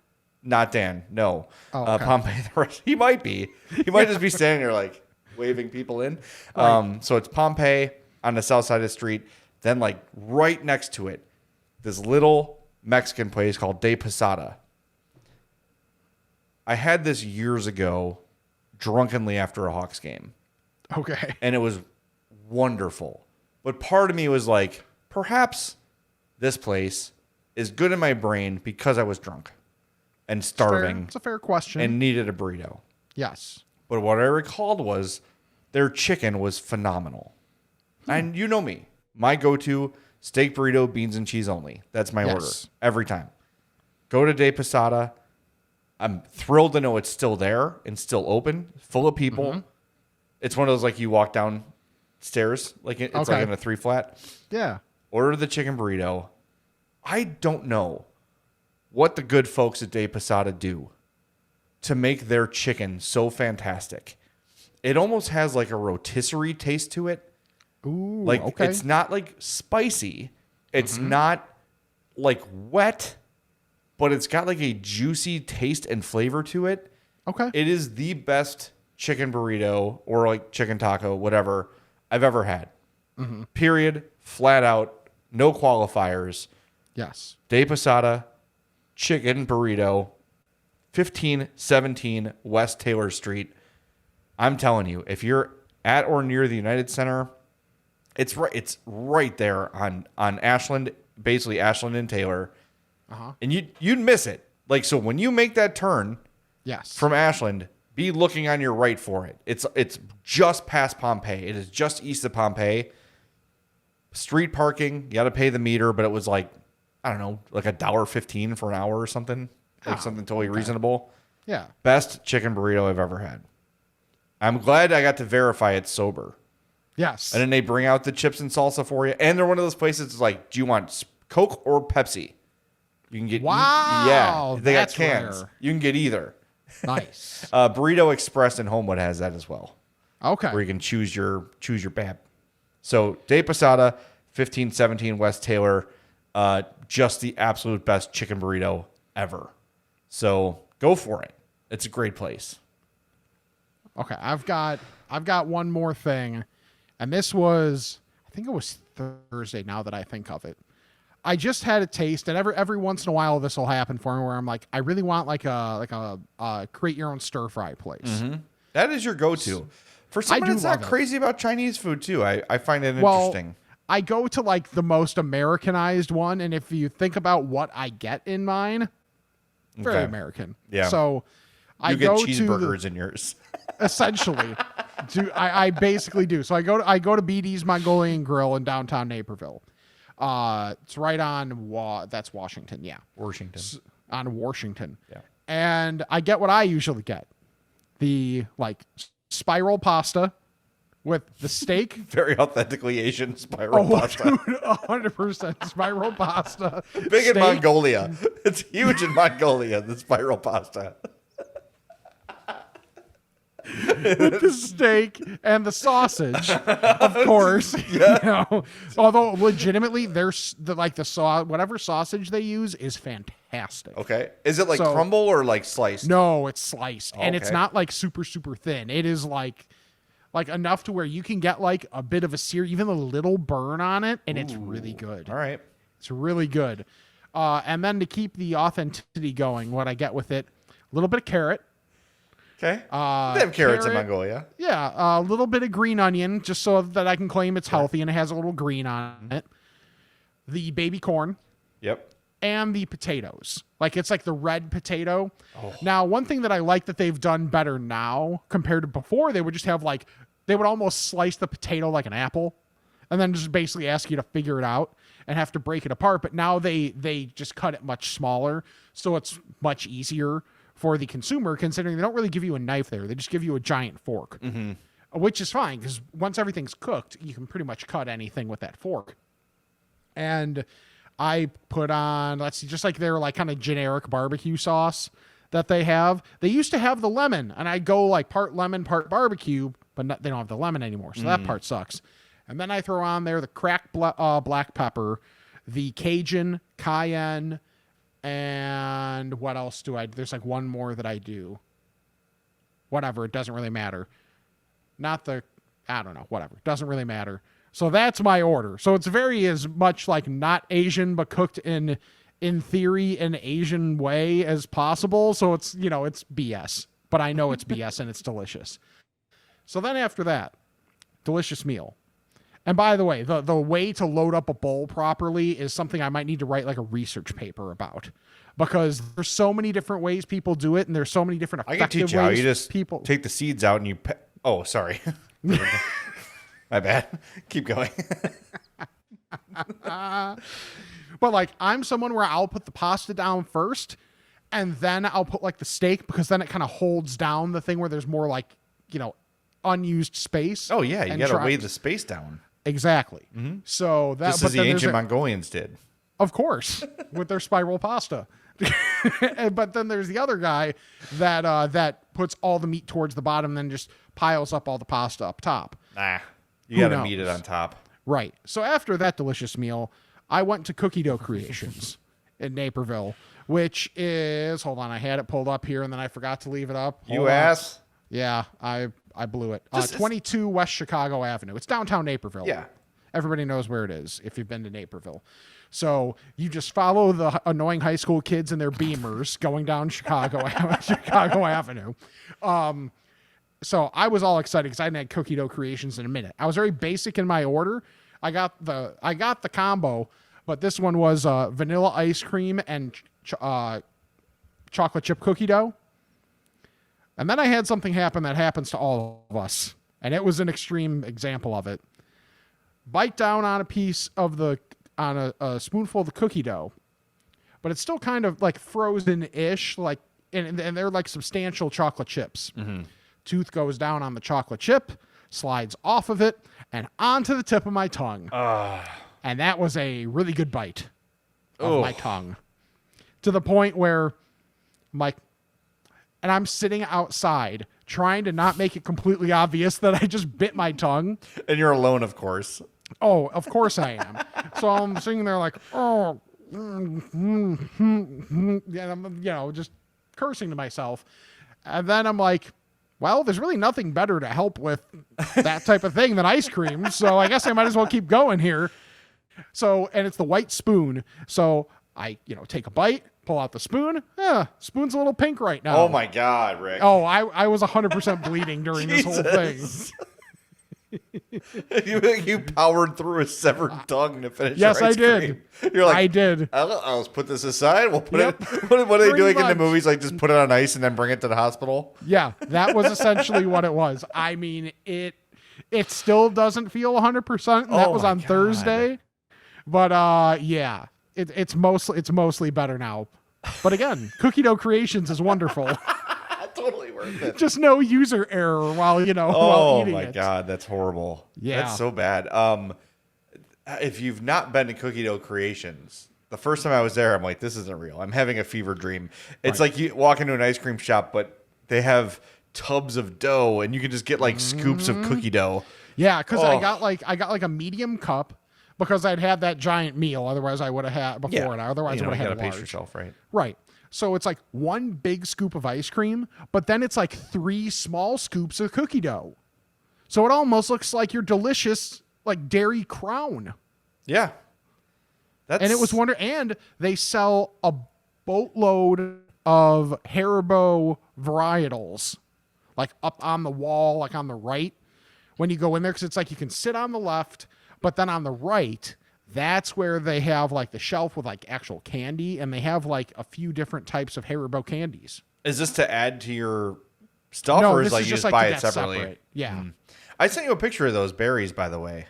E: not Dan. No.
D: Oh, okay.
E: Pompeii. He might be. He might just be standing there like waving people in.
D: Right.
E: So it's Pompeii on the south side of the street. Then like right next to it, this little Mexican place called De Pasada. I had this years ago drunkenly after a Hawks game.
D: Okay.
E: And it was wonderful. But part of me was like, perhaps this place is good in my brain because I was drunk and starving.
D: It's a fair question.
E: And needed a burrito.
D: Yes.
E: But what I recalled was their chicken was phenomenal. And you know me. My go-to, steak burrito, beans and cheese only. That's my order every time. Go to De Pasada. I'm thrilled to know it's still there and still open, full of people. It's one of those like you walk downstairs, like it's like in a 3 flat.
D: Yeah.
E: Order the chicken burrito. I don't know what the good folks at De Pasada do to make their chicken so fantastic. It almost has like a rotisserie taste to it.
D: Ooh,
E: like
D: okay.
E: It's not like spicy. It's not like wet. But it's got like a juicy taste and flavor to it.
D: Okay.
E: It is the best chicken burrito or like chicken taco, whatever, I've ever had. Period. Flat out. No qualifiers.
D: Yes.
E: De Pasada chicken burrito, 1517 West Taylor Street. I'm telling you, if you're at or near the United Center, it's right there on Ashland, basically Ashland and Taylor. And you'd miss it. Like, so when you make that turn from Ashland, be looking on your right for it. It's just past Pompeii. It is just east of Pompeii. Street parking, you got to pay the meter, but it was like I don't know, like $1.15 for an hour or something. Like something totally reasonable.
D: Yeah.
E: Best chicken burrito I've ever had. I'm glad I got to verify it's sober.
D: Yes.
E: And then they bring out the chips and salsa for you. And they're one of those places that's like, do you want Coke or Pepsi? You can get
D: wow.
E: They got
D: that's
E: cans.
D: rare.
E: You can get either.
D: Nice.
E: Burrito Express in Homewood has that as well.
D: Okay.
E: Where you can choose your bab. So De Pasada, 1517 West Taylor, just the absolute best chicken burrito ever. So go for it. It's a great place.
D: Okay, I've got one more thing, and this was, I think it was Thursday. Now that I think of it, I just had a taste, and every once in a while this will happen for me where I'm like, I really want like a create your own stir fry place.
E: Mm-hmm. That is your go-to. For someone that's not crazy about Chinese food too, I find it interesting.
D: I go to like the most Americanized one, and if you think about what I get in mine, very American.
E: Yeah.
D: So I
E: get
D: go
E: cheeseburgers in yours.
D: Essentially, I basically do. So I go to BD's Mongolian Grill in downtown Naperville. It's right on that's Washington. Yeah,
E: Washington.
D: On Washington.
E: Yeah.
D: And I get what I usually get: the like spiral pasta with the steak.
E: Very authentically Asian spiral pasta.
D: 100% spiral pasta.
E: Big steak. In Mongolia. It's huge in Mongolia, the spiral pasta.
D: With the steak and the sausage, of course. Yeah. You know, although legitimately, there's whatever sausage they use is fantastic.
E: Okay, is it like crumble or like sliced?
D: No, it's sliced, and it's not like super super thin. It is like enough to where you can get like a bit of a sear, even a little burn on it, and it's really good.
E: All right,
D: it's really good. And then to keep the authenticity going, what I get with it, a little bit of carrot.
E: Okay. They have carrots in Mongolia.
D: Yeah, a little bit of green onion, just so that I can claim it's healthy and it has a little green on it. The baby corn.
E: Yep.
D: And the potatoes. Like, it's like the red potato. Oh. Now, one thing that I like that they've done better now compared to before, they would just have they would almost slice the potato like an apple and then just basically ask you to figure it out and have to break it apart. But now they just cut it much smaller, so it's much easier for the consumer, considering they don't really give you a knife there. They just give you a giant fork, which is fine because once everything's cooked, you can pretty much cut anything with that fork. And I put on, let's see, just like their like kind of generic barbecue sauce that they have. They used to have the lemon, and I go like part lemon, part barbecue, but they don't have the lemon anymore, so that part sucks. And then I throw on there the cracked black pepper, the Cajun, cayenne, and what else do there's like one more that I do. Whatever, it doesn't really matter. I don't know, whatever. Doesn't really matter. So that's my order. So it's very as much like not Asian, but cooked in theory an Asian way as possible. So it's, it's BS, but I know it's BS and it's delicious. So then after that, delicious meal. And by the way, the way to load up a bowl properly is something I might need to write like a research paper about, because there's so many different ways people do it, and there's so many different effective ways. I can teach you how. You just
E: take the seeds out and you. Oh, sorry. My bad. Keep going.
D: But like, I'm someone where I'll put the pasta down first, and then I'll put like the steak, because then it kind of holds down the thing where there's more like, unused space.
E: Oh yeah, you got to weigh the space down.
D: Exactly. Mm-hmm. So that
E: just as the ancient Mongolians did.
D: Of course, with their spiral pasta. But then there's the other guy that puts all the meat towards the bottom, and then just piles up all the pasta up top.
E: Nah, you got to meat it on top.
D: Right. So after that delicious meal, I went to Cookie Dough Creations in Naperville, which is, hold on, I had it pulled up here and then I forgot to leave it up.
E: You ass?
D: Yeah, I blew it. 22 West Chicago Avenue. It's downtown Naperville.
E: Yeah.
D: Everybody knows where it is if you've been to Naperville. So you just follow the annoying high school kids in their Beamers going down Chicago Avenue. So I was all excited because I hadn't had Cookie Dough Creations in a minute. I was very basic in my order. I got the combo, but this one was vanilla ice cream and chocolate chip cookie dough. And then I had something happen that happens to all of us, and it was an extreme example of it. Bite down on a piece of a spoonful of the cookie dough, but it's still kind of like frozen-ish, like, and they're like substantial chocolate chips. Tooth goes down on the chocolate chip, slides off of it, and onto the tip of my tongue. And that was a really good bite of my tongue. To the point where I'm sitting outside trying to not make it completely obvious that I just bit my tongue.
E: And you're alone, of course.
D: Oh, of course I am. So I'm sitting there like, yeah, I'm, just cursing to myself. And then I'm like, well, there's really nothing better to help with that type of thing than ice cream. So I guess I might as well keep going here. So, and it's the white spoon. So I, take a bite, pull out the spoon. Spoon's a little pink right now.
E: Oh my God, Rick.
D: Oh, I was 100% bleeding during this whole thing.
E: You powered through a severed tongue to finish.
D: Yes,
E: your ice
D: I did.
E: Cream. You're like,
D: I did.
E: I'll put this aside. We'll put
D: Yep.
E: it. What are they
D: Pretty
E: doing in
D: much.
E: the movies? Like just put it on ice and then bring it to the hospital.
D: Yeah, that was essentially what it was. I mean, it still doesn't feel 100%. And that was on Thursday, but yeah, it's mostly better now. But again, Cookie Dough Creations is wonderful.
E: Totally worth it.
D: Just no user error while while eating
E: Oh my
D: it.
E: God, that's horrible.
D: Yeah.
E: That's so bad. If you've not been to Cookie Dough Creations, the first time I was there, I'm like, this isn't real. I'm having a fever dream. It's like you walk into an ice cream shop, but they have tubs of dough, and you can just get like scoops of cookie dough.
D: Yeah, because I got like a medium cup because I'd had that giant meal. Otherwise, I would have had before, and otherwise I would have had
E: to pace
D: large.
E: yourself, right?
D: Right. So it's like one big scoop of ice cream, but then it's like 3 small scoops of cookie dough. So it almost looks like your delicious like dairy crown.
E: Yeah.
D: And it was and they sell a boatload of Haribo varietals like up on the wall, like on the right when you go in there, because it's like you can sit on the left, but then on the right, that's where they have like the shelf with like actual candy, and they have like a few different types of Haribo candies.
E: Is this to add to your stuff,
D: No,
E: or
D: this
E: is like
D: is
E: you
D: just
E: just
D: like
E: buy
D: to
E: it
D: get
E: separately?
D: separate. Yeah.
E: I sent you a picture of those berries, by the way,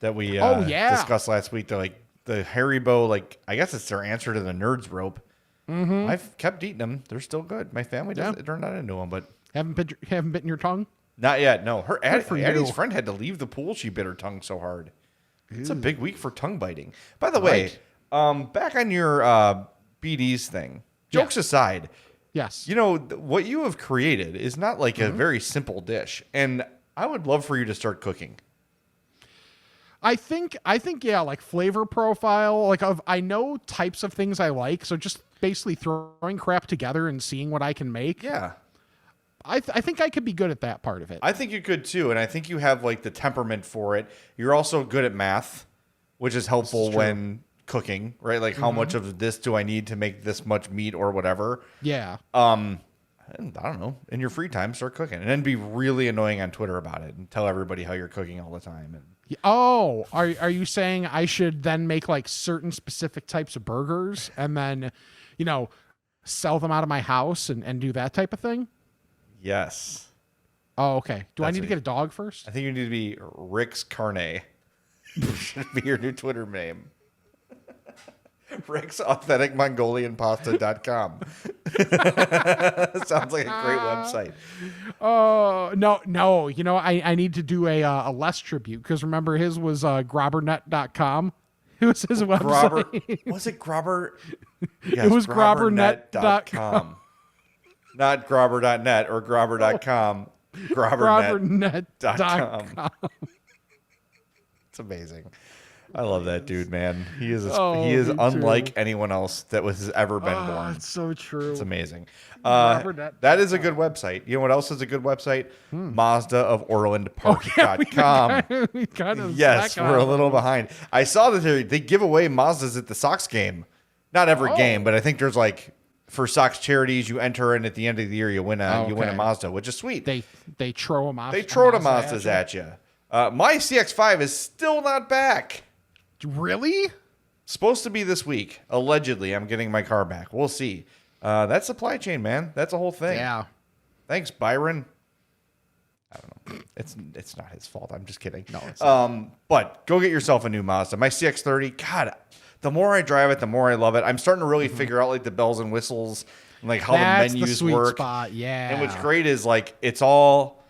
E: that we discussed last week. They're like the Haribo, like I guess it's their answer to the Nerds rope. I've kept eating them. They're still good. My family doesn't. They're not into them, but
D: Haven't bitten your tongue?
E: not yet. No, her
D: for
E: Addie's
D: you.
E: friend had to leave the pool. She bit her tongue so hard. It's a big week for tongue biting. By the way, back on your BDs thing. Jokes aside,
D: Yes.
E: what you have created is not like a very simple dish, and I would love for you to start cooking.
D: I think yeah, like flavor profile, like I know types of things I like, so just basically throwing crap together and seeing what I can make.
E: Yeah.
D: I think I could be good at that part of it.
E: I think you could too, and I think you have like the temperament for it. You're also good at math, which is helpful when cooking, right? Like how much of this do I need to make this much meat or whatever?
D: Yeah.
E: And I don't know. In your free time, start cooking, and then be really annoying on Twitter about it, and tell everybody how you're cooking all the time. And
D: Oh, are you saying I should then make like certain specific types of burgers and then, sell them out of my house and do that type of thing?
E: yes,
D: Oh, okay. Do I
E: That's
D: need to
E: what
D: get a dog first?
E: I think you need to be Rick's Carne. Should be your new Twitter name. Rick's Authentic Mongolian Pasta.com. Sounds like a great website.
D: Oh, no. I need to do a less tribute because remember his was grobbernet.com. It was his website.
E: Was it Grobber? Yes,
D: It was grobbernet.com.
E: Not grobber.net or grobber.com. Grobbernet.com. It's amazing. I love that dude, man. He is
D: Oh,
E: he is
D: me
E: unlike
D: too.
E: anyone else that has ever been born.
D: It's so true.
E: It's amazing.
D: Grobbernet.com.
E: That is a good website. You know what else is a good website? Mazda of Orland Park.com.
D: We kind of
E: Yes,
D: slack
E: we're a
D: on
E: little
D: those.
E: behind. I saw that they give away Mazdas at the Sox game. Not every game, but I think there's like for Sox charities you enter, and at the end of the year you win a
D: Okay.
E: Mazda, which is sweet.
D: They throw them off.
E: They throw the Mazdas at you. My CX-5 is still not back.
D: Really?
E: Supposed to be this week. Allegedly, I'm getting my car back. We'll see. That's supply chain, man. That's a whole thing.
D: Yeah.
E: Thanks, Byron. I don't know. It's not his fault. I'm just kidding.
D: No, it's not.
E: But go get yourself a new Mazda. My CX-30, God, the more I drive it, the more I love it. I'm starting to really figure out like the bells and whistles and like how
D: That's
E: the menus
D: sweet
E: work.
D: spot. Yeah.
E: And what's great is like it's all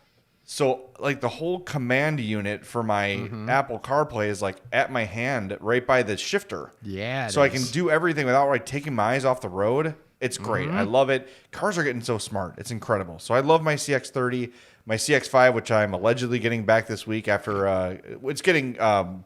E: so like the whole command unit for my Apple CarPlay is like at my hand right by the shifter.
D: Yeah.
E: So I can do everything without like taking my eyes off the road. It's great. I love it. Cars are getting so smart. It's incredible. So I love my CX-30, my CX-5, which I'm allegedly getting back this week after it's getting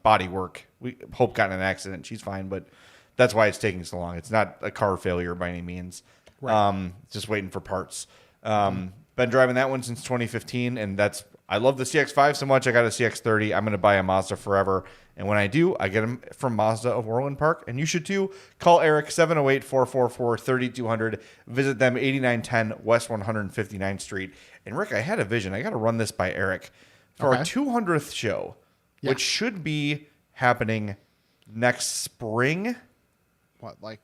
E: body work. Hope got in an accident. She's fine, but that's why it's taking so long. It's not a car failure by any means. Right. Just waiting for parts. Been driving that one since 2015, and I love the CX-5 so much. I got a CX-30. I'm going to buy a Mazda forever. And when I do, I get them from Mazda of Orland Park. And you should too. Call Eric, 708-444-3200. Visit them, 8910 West 159th Street. And Rick, I had a vision. I got to run this by Eric. For our 200th show, which should be happening next spring.
D: What, like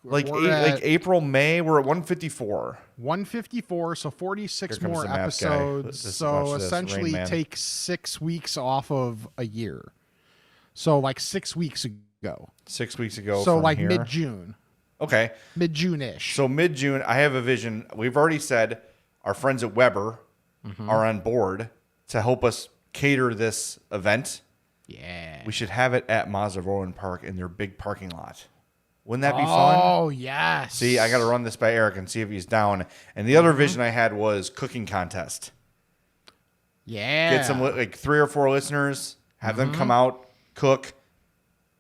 E: April, May? We're at 154.
D: 154, so 46
E: Here comes
D: more
E: the math guy.
D: episodes.
E: Just
D: So
E: watch this,
D: essentially
E: Rain Man.
D: take 6 weeks off of a year. So like 6 weeks ago.
E: 6 weeks ago.
D: So
E: from
D: like
E: here.
D: mid-June.
E: Okay.
D: Mid-June-ish.
E: So mid-June, I have a vision. We've already said our friends at Weber are on board to help us cater this event.
D: Yeah.
E: We should have it at Mazda of Orland Park in their big parking lot. Wouldn't that be fun?
D: Oh, yes.
E: See, I got to run this by Eric and see if he's down. And the other vision I had was cooking contest.
D: Yeah.
E: Get some like 3 or 4 listeners, have them come out, cook,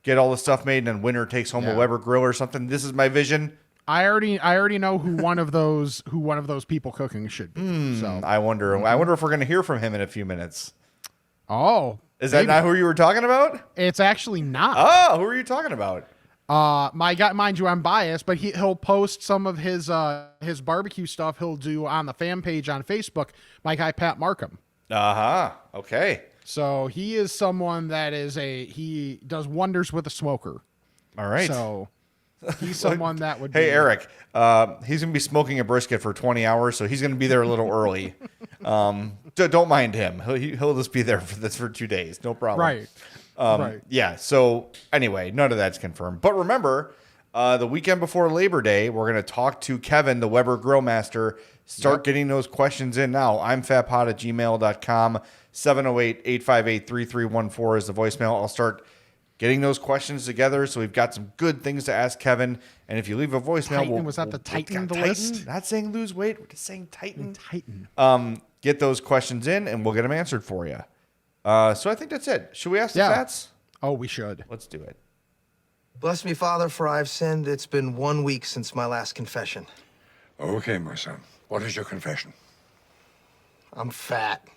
E: get all the stuff made, and then winner takes home a Weber grill or something. This is my vision.
D: I already know who one of those people cooking should be. So
E: I wonder if we're going to hear from him in a few minutes.
D: Oh.
E: Is that not who you were talking about?
D: It's actually not.
E: Oh, who are you talking about?
D: Mind you, I'm biased, but he'll post some of his barbecue stuff he'll do on the fan page on Facebook. My guy Pat Markham.
E: Okay.
D: So he is someone that he does wonders with a smoker.
E: All right.
D: So he's someone that would.
E: Hey, Eric. He's gonna be smoking a brisket for 20 hours, so he's gonna be there a little early. Don't mind him. He'll just be there for 2 days. No problem.
D: Right. Right.
E: Yeah. So anyway, none of that's confirmed. But remember, the weekend before Labor Day, we're going to talk to Kevin, the Weber Grill Master. Start getting those questions in now. I'm fatpod@gmail.com. 708-858-3314 is the voicemail. I'll start getting those questions together. So we've got some good things to ask Kevin. And if you leave a voicemail,
D: Was that the Titan the list?
E: Not saying lose weight. We're just saying Titan.
D: Titan.
E: Get those questions in, and we'll get them answered for you. So I think that's it. Should we ask the Fats?
D: Oh, we should.
E: Let's do it.
F: Bless me, Father, for I've sinned. It's been 1 week since my last confession.
G: Okay, my son. What is your confession?
F: I'm fat.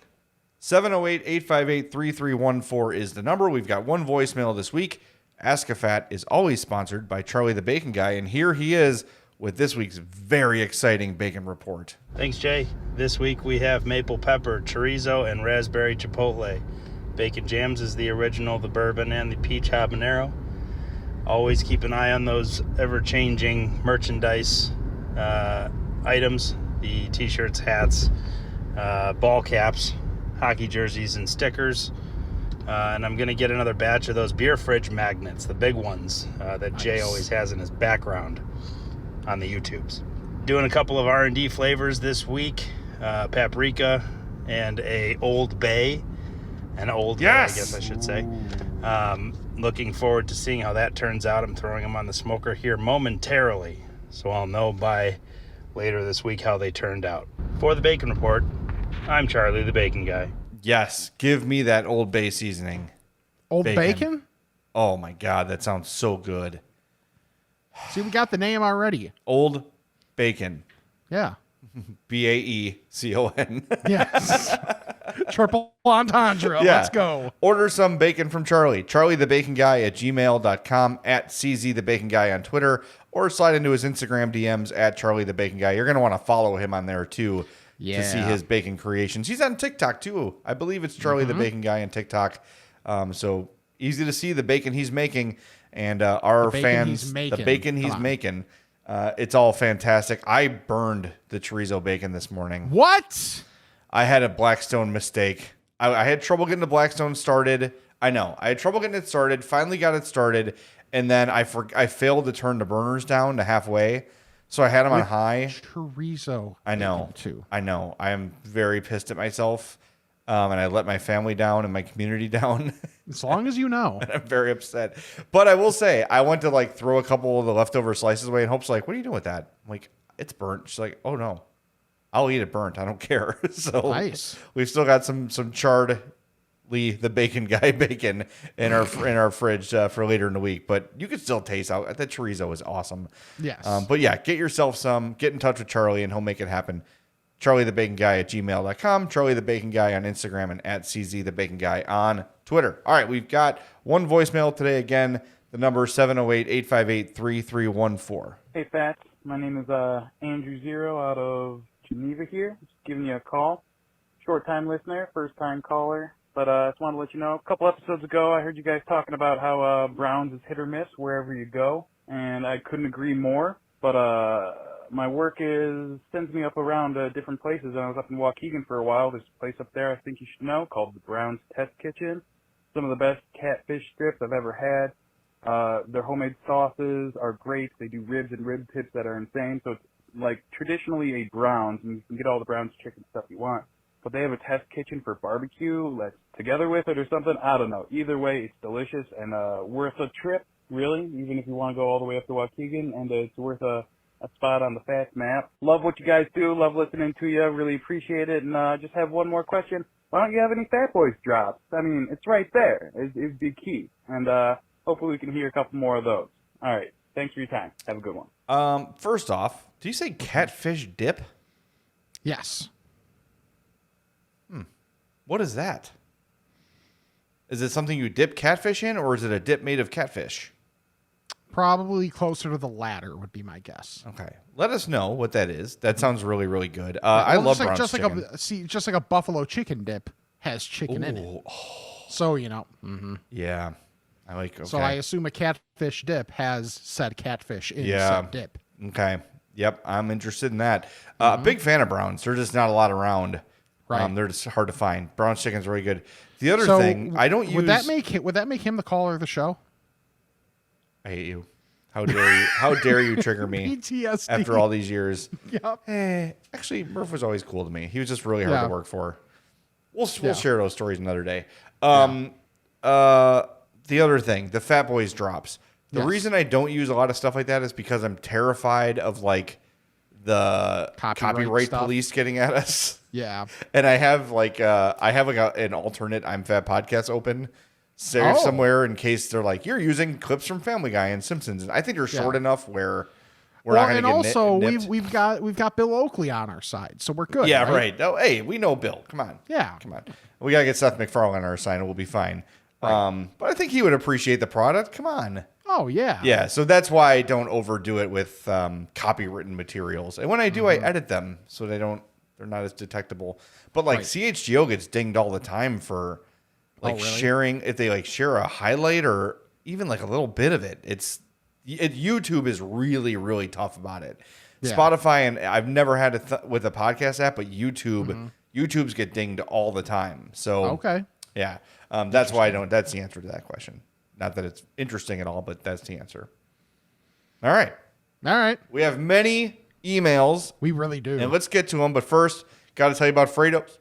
E: 708-858-3314 is the number. We've got one voicemail this week. Ask a Fat is always sponsored by Charlie the Bacon Guy, and here he is with this week's very exciting bacon report.
H: Thanks, Jay. This week we have maple pepper, chorizo, and raspberry chipotle. Bacon jams is the original, the bourbon, and the peach habanero. Always keep an eye on those ever-changing merchandise items, the t-shirts, hats, ball caps, hockey jerseys, and stickers. And I'm going to get another batch of those beer fridge magnets, the big ones that Jay always has in his background on the YouTubes. Doing a couple of R&D flavors this week, paprika and a Old Bay. Bay, I guess I should say. Looking forward to seeing how that turns out. I'm throwing them on the smoker here momentarily, so I'll know by later this week how they turned out. For the Bacon Report, I'm Charlie the Bacon Guy.
E: Yes, give me that Old Bay seasoning.
D: Old Bacon?
E: Oh my God, that sounds so good.
D: See, we got the name already.
E: Old Bacon.
D: Yeah.
E: Baecon.
D: Yes. Triple entendre.
E: Yeah.
D: Let's go.
E: Order some bacon from Charlie. Charlie the Bacon Guy at gmail.com, at CZ the Bacon Guy on Twitter, or slide into his Instagram DMs at Charlie the Bacon Guy. You're going to want to follow him on there too to see his bacon creations. He's on TikTok too. I believe it's Charlie the Bacon Guy on TikTok. So easy to see the bacon he's making, and our fans, the bacon he's making. It's all fantastic. I burned the chorizo bacon this morning.
D: What?
E: I had a Blackstone mistake. I had trouble getting the Blackstone started. I know. I had trouble getting it started. Finally got it started. and then I failed to turn the burners down to halfway, so I had them on high.
D: Chorizo.
E: I know.
D: Too.
E: I know. I am very pissed at myself, and I let my family down and my community down.
D: As long as you know.
E: I'm very upset. But I will say, I went to like throw a couple of the leftover slices away, and Hope's like, "What are you doing with that?" I'm like, "It's burnt." She's like, "Oh no, I'll eat it burnt. I don't care." So
D: Nice.
E: we've still got some charred the bacon guy bacon in our fridge for later in the week, but you can still taste out that chorizo is awesome.
D: Yes.
E: But yeah, get yourself some, get in touch with Charlie and he'll make it happen. CharlieTheBaconGuy@gmail.com, Charlie the Bacon Guy on Instagram, and @CZ the Bacon Guy on Twitter. All right, we've got one voicemail today. Again, the number is 708-858-3314.
I: Hey, Fats. My name is Andrew Zero out of Geneva here. Just giving you a call. Short-time listener, first-time caller. But I just wanted to let you know, a couple episodes ago, I heard you guys talking about how Browns is hit or miss wherever you go, and I couldn't agree more. But my work sends me up around different places, and I was up in Waukegan for a while. There's a place up there I think you should know called the Browns Test Kitchen. Some of the best catfish strips I've ever had. Their homemade sauces are great. They do ribs and rib tips that are insane. So it's like traditionally a Browns, and you can get all the Browns chicken stuff you want. But they have a test kitchen for barbecue that's together with it or something. I don't know. Either way, it's delicious and worth a trip, really, even if you want to go all the way up to Waukegan. And it's worth a spot on the Fast map. Love what you guys do. Love listening to you. Really appreciate it. And just have one more question. Why don't you have any Fat Boys drops? I mean, it's right there. It'd be key. And hopefully we can hear a couple more of those. All right. Thanks for your time. Have a good one.
E: First off, do you say catfish dip?
D: Yes.
E: What is that? Is it something you dip catfish in, or is it a dip made of catfish?
D: Probably closer to the latter would be my guess.
E: Okay. Let us know what that is. That sounds really, really good. I love Brown's chicken.
D: Just like a buffalo chicken dip has chicken in it. So, you know. Mm-hmm.
E: Yeah. I like, okay.
D: So I assume a catfish dip has said catfish in said dip.
E: Okay. Yep. I'm interested in that. Big fan of Browns. There's just not a lot around.
D: Right.
E: They're just hard to find. Brown's chicken's really good. The other
D: So
E: thing, I don't use.
D: Would that make him the caller of the show?
E: I hate you. How dare you? How dare you trigger me
D: PTSD.
E: after all these years?
D: Yep.
E: Actually, Murph was always cool to me. He was just really hard to work for. We'll share those stories another day. The other thing, the Fat Boys drops. The reason I don't use a lot of stuff like that is because I'm terrified of like the copyright police getting at us.
D: Yeah.
E: And I have an alternate I'm Fat podcast open somewhere in case they're like, you're using clips from Family Guy and Simpsons. And I think they're short enough where we're not going to get
D: also
E: nipped.
D: we've got Bill Oakley on our side, so we're good.
E: Yeah, right. Oh, hey, we know Bill. Come on.
D: Yeah.
E: Come on. We got to get Seth MacFarlane on our side and we'll be fine. Right. But I think he would appreciate the product. Come on.
D: Oh, yeah.
E: Yeah, so that's why I don't overdo it with copywritten materials. And when I do, I edit them so they're not as detectable. But like CHGO gets dinged all the time for like sharing, if they like share a highlight or even like a little bit of it. YouTube is really, really tough about it. Yeah. Spotify, and I've never had it with a podcast app, but YouTubes get dinged all the time. So yeah, that's why I don't. That's the answer to that question. Not that it's interesting at all, but that's the answer. All right. We have many emails.
D: We really do.
E: And let's get to them. But first, got to tell you about Fratos.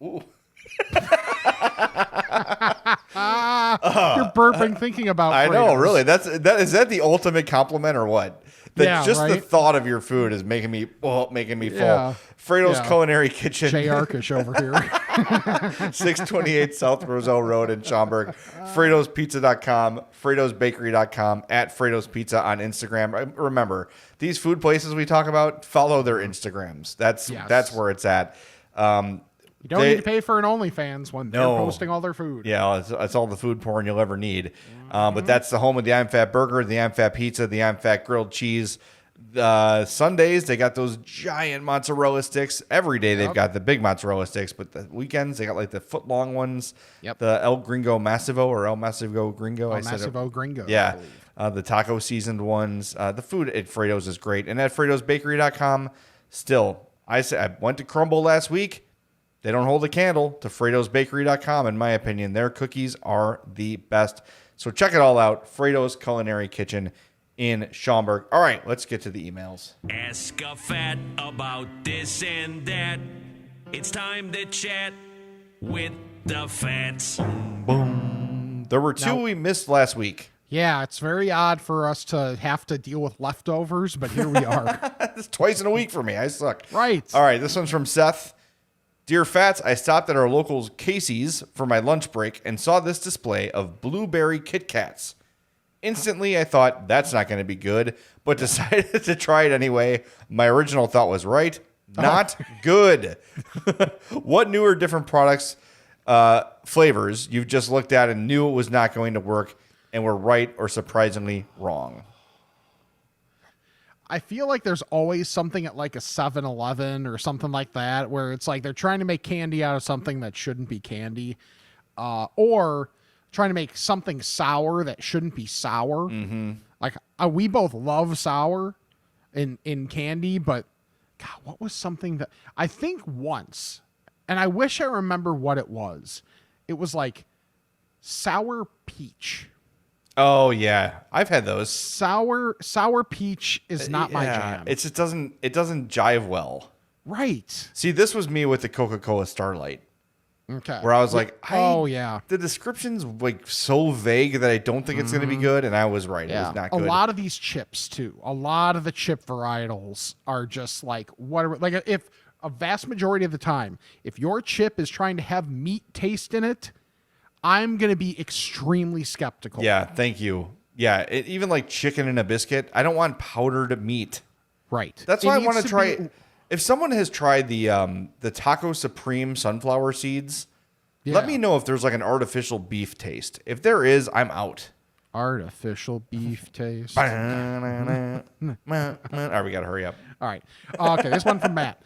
E: Ooh.
D: You're burping thinking about Fratos.
E: I know, really. Is that the ultimate compliment or what? The thought of your food is making me full. Frato's Culinary Kitchen.
D: Jay Arkish over here.
E: 628 South Roselle Road in Schaumburg. FratosPizza.com, FratosBakery.com, @FratosPizza on Instagram. Remember, these food places we talk about, follow their Instagrams. That's where it's at.
D: You don't need to pay for an OnlyFans when they're posting all their food.
E: Yeah, it's all the food porn you'll ever need. But that's the home of the I'm Fat Burger, the I'm Fat Pizza, the I'm Fat Grilled Cheese. Sundays, they got those giant mozzarella sticks. Every day they've got the big mozzarella sticks, but the weekends they got like the foot-long ones. Yep. The El Gringo Massivo or El Massivo Gringo.
D: Massivo Gringo.
E: Yeah. The taco seasoned ones. The food at Frato's is great. And at FratosBakery.com, still, I went to Crumble last week. They don't hold a candle to FratosBakery.com, in my opinion. Their cookies are the best. So check it all out. Frato's Culinary Kitchen in Schaumburg. All right, let's get to the emails.
B: Ask a fat about this and that. It's time to chat with the fats.
E: Boom. There were two we missed last week.
D: Yeah, it's very odd for us to have to deal with leftovers, but here we are.
E: It's twice in a week for me. I suck.
D: Right.
E: All right, this one's from Seth. Dear Fats, I stopped at our local Casey's for my lunch break and saw this display of blueberry Kit Kats. Instantly, I thought, that's not going to be good, but decided to try it anyway. My original thought was right. Not good. What new or different products, flavors you've just looked at and knew it was not going to work and were right or surprisingly wrong?
D: I feel like there's always something at like a 7-Eleven or something like that where it's like they're trying to make candy out of something that shouldn't be candy, or trying to make something sour that shouldn't be sour. Mm-hmm. Like we both love sour in candy, but God, what was something that I think once, and I wish I remember what it was. It was like sour peach.
E: Oh yeah, I've had those.
D: Sour peach is not my jam.
E: It doesn't jive well.
D: Right.
E: See, this was me with the Coca-Cola Starlight.
D: Okay.
E: Where I was like,
D: yeah.
E: The description's like so vague that I don't think it's going to be good, and I was right.
D: Yeah.
E: It was not good.
D: A lot of these chips too. A lot of the chip varietals are just like if a vast majority of the time, if your chip is trying to have meat taste in it, I'm going to be extremely skeptical.
E: Yeah, thank you. Yeah, even like chicken in a biscuit, I don't want powdered meat.
D: Right.
E: That's why I want to try. If someone has tried the Taco Supreme sunflower seeds, let me know if there's like an artificial beef taste. If there is, I'm out.
D: Artificial beef taste.
E: All right, we got to hurry up.
D: All right. Okay, this one from Matt.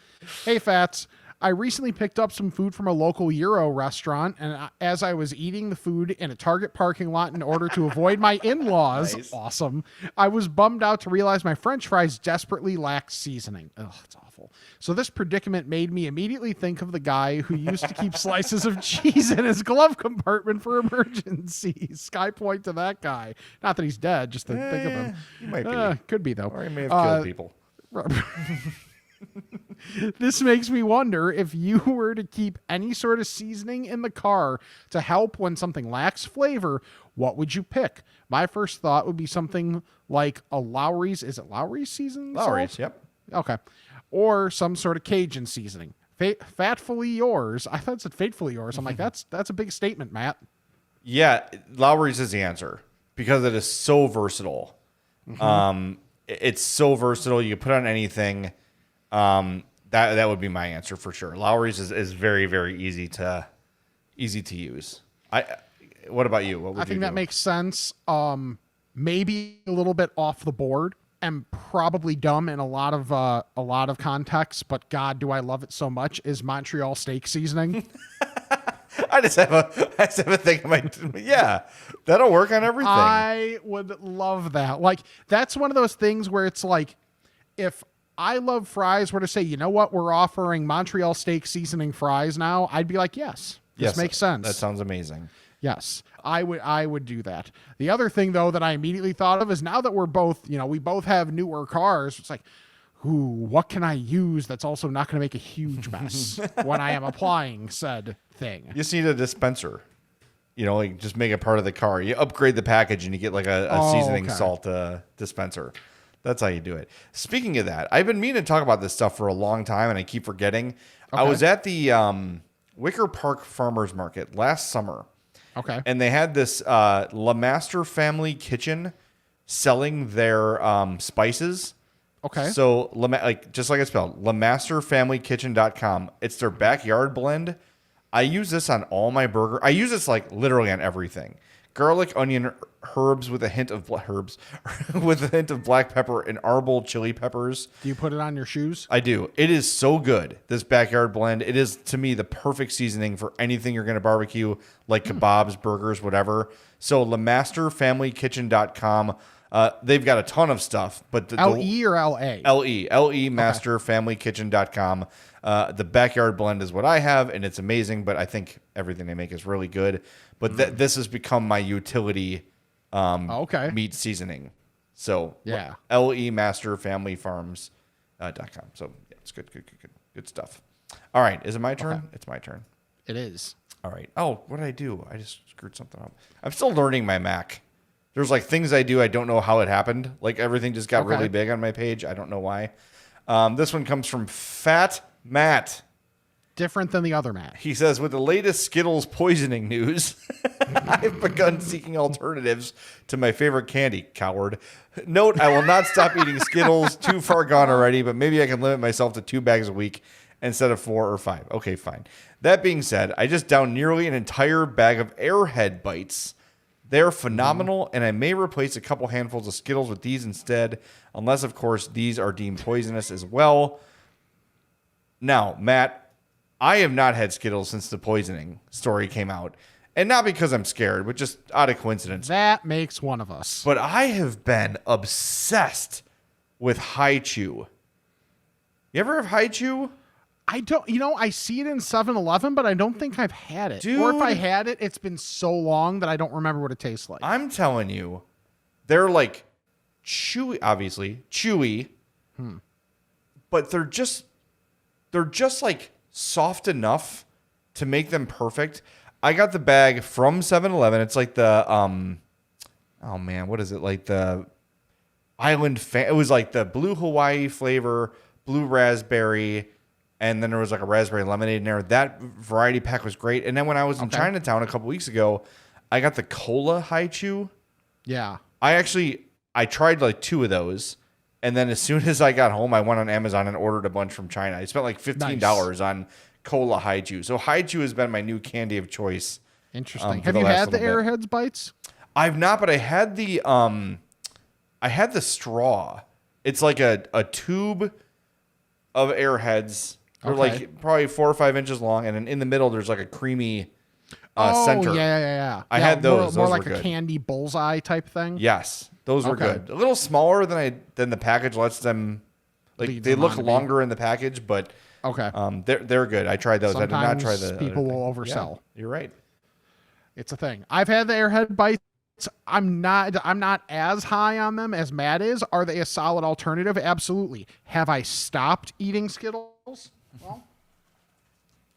D: Hey, Fats. I recently picked up some food from a local Euro restaurant, and as I was eating the food in a Target parking lot in order to avoid my in-laws,
E: Nice.
D: Awesome, I was bummed out to realize my French fries desperately lacked seasoning. Ugh, it's awful. So this predicament made me immediately think of the guy who used to keep slices of cheese in his glove compartment for emergencies. Sky point to that guy. Not that he's dead, just to think of him.
E: He might be.
D: Could be, though.
E: Or he may have killed people.
D: This makes me wonder if you were to keep any sort of seasoning in the car to help when something lacks flavor, what would you pick? My first thought would be something like a Lowry's. Is it Lowry's seasoning?
E: Lowry's, yep.
D: Okay. Or some sort of Cajun seasoning. Fatfully yours. I thought it said fatefully yours. I'm like, that's a big statement, Matt.
E: Yeah, Lowry's is the answer because it is so versatile. Mm-hmm. It's so versatile. You can put on anything. That would be my answer for sure. Lowry's is very, very easy to use. What about you? What would
D: I think
E: you
D: that
E: do?
D: makes sense. Maybe a little bit off the board and probably dumb in a lot of contexts, but God, do I love it so much, is Montreal steak seasoning.
E: I just have a thing in my, yeah, that'll work on everything.
D: I would love that. Like, that's one of those things where it's like, if I Love Fries were to say, you know what, we're offering Montreal steak seasoning fries now, I'd be like, yes, this makes sense.
E: That sounds amazing.
D: Yes, I would do that. The other thing, though, that I immediately thought of is now that we're both, we both have newer cars, it's like, what can I use that's also not going to make a huge mess when I am applying said thing?
E: You just need a dispenser. Like just make it part of the car. You upgrade the package and you get like a seasoning salt dispenser. That's how you do it. Speaking of that, I've been meaning to talk about this stuff for a long time and I keep forgetting. Okay. I was at the Wicker Park Farmers Market last summer.
D: Okay.
E: And they had this La Master Family Kitchen selling their spices.
D: Okay.
E: So, just like it's spelled, LaMasterFamilyKitchen.com. It's their backyard blend. I use this on all my burger. I use this like literally on everything. Garlic, onion, herbs with a hint of black pepper and arbol chili peppers.
D: Do you put it on your shoes?
E: I do. It is so good. This backyard blend. It is to me the perfect seasoning for anything you're going to barbecue, like kebabs, burgers, whatever. So LaMasterFamilyKitchen.com. They've got a ton of stuff, but
D: LE or LA?
E: LE, masterfamilykitchen.com. The backyard blend is what I have, and it's amazing, but I think everything they make is really good. But this has become my utility
D: Okay.
E: meat seasoning. So
D: Yeah.
E: LE Master Family Farms .com. So yeah, it's good stuff. All right, is it my turn?
D: Okay.
E: It's my turn.
D: It is.
E: All right. Oh, what did I do? I just screwed something up. I'm still learning my Mac. There's like things I do. I don't know how it happened. Like everything just got really big on my page. I don't know why. This one comes from Fat Matt.
D: Different than the other Matt.
E: He says, with the latest Skittles poisoning news, I've begun seeking alternatives to my favorite candy, coward. Note, I will not stop eating Skittles. Too far gone already, but maybe I can limit myself to 2 bags a week instead of 4 or 5. Okay, fine. That being said, I just downed nearly an entire bag of Airhead bites. They're phenomenal, and I may replace a couple handfuls of Skittles with these instead, unless, of course, these are deemed poisonous as well. Now, Matt, I have not had Skittles since the poisoning story came out. And not because I'm scared, but just out of coincidence.
D: That makes one of us.
E: But I have been obsessed with High Chew. You ever have High Chew?
D: I don't, I see it in 7-Eleven, but I don't think I've had it.
E: Dude.
D: Or if I had it, it's been so long that I don't remember what it tastes like.
E: I'm telling you, they're like chewy, obviously, chewy. But they're just like soft enough to make them perfect. I got the bag from 7-Eleven. It's like the oh man, what is it? Like the it was like the blue Hawaii flavor, blue raspberry, and then there was like a raspberry lemonade in there. That variety pack was great. And then when I was in Chinatown a couple weeks ago, I got the cola High Chew.
D: Yeah.
E: I tried like 2 of those. And then as soon as I got home, I went on Amazon and ordered a bunch from China. I spent like $15 on cola High Chew. So High Chew has been my new candy of choice.
D: Interesting. Have you had the Airheads bites?
E: I've not, but I had the straw. It's like a tube of Airheads. They're like probably 4 or 5 inches long, and then in the middle there's like a creamy center.
D: Yeah.
E: I had those.
D: More
E: those
D: like
E: were
D: a
E: good.
D: candy bullseye type thing.
E: Yes, those were good. A little smaller than the package lets them. Like
D: Leads
E: they
D: them
E: look
D: on to be.
E: longer in the package, but they're good. I tried those.
D: Sometimes
E: I did not try the
D: people
E: other
D: will
E: thing.
D: oversell.
E: Yeah, you're right.
D: It's a thing. I've had the Airhead bites. I'm not as high on them as Matt is. Are they a solid alternative? Absolutely. Have I stopped eating Skittles? Well,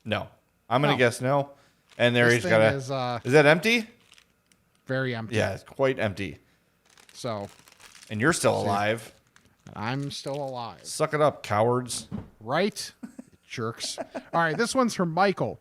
E: no. I'm gonna guess no. And there he's got
D: is
E: that empty?
D: Very empty.
E: Yeah, it's quite empty.
D: So.
E: And you're still alive.
D: I'm still alive.
E: Suck it up, cowards.
D: Right? Jerks. All right, this one's from Michael.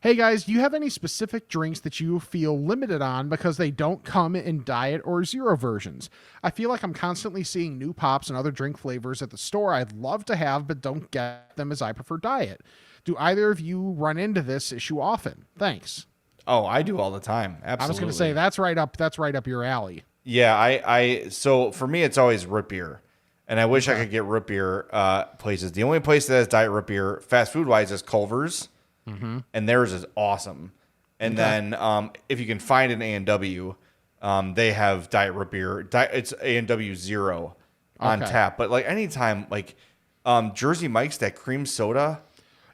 D: Hey guys, do you have any specific drinks that you feel limited on because they don't come in diet or zero versions? I feel like I'm constantly seeing new pops and other drink flavors at the store I'd love to have but don't get them as I prefer diet. Do either of you run into this issue often? Thanks.
E: Oh, I do all the time. Absolutely.
D: I was going to say that's right up your alley.
E: Yeah, so for me it's always root beer. And I wish I could get root beer places. The only place that has diet root beer, fast food wise, is Culver's. Mm-hmm. And theirs is awesome. And then if you can find an A&W, they have diet root beer. It's A&W Zero on tap. But like anytime, like Jersey Mike's, that cream soda.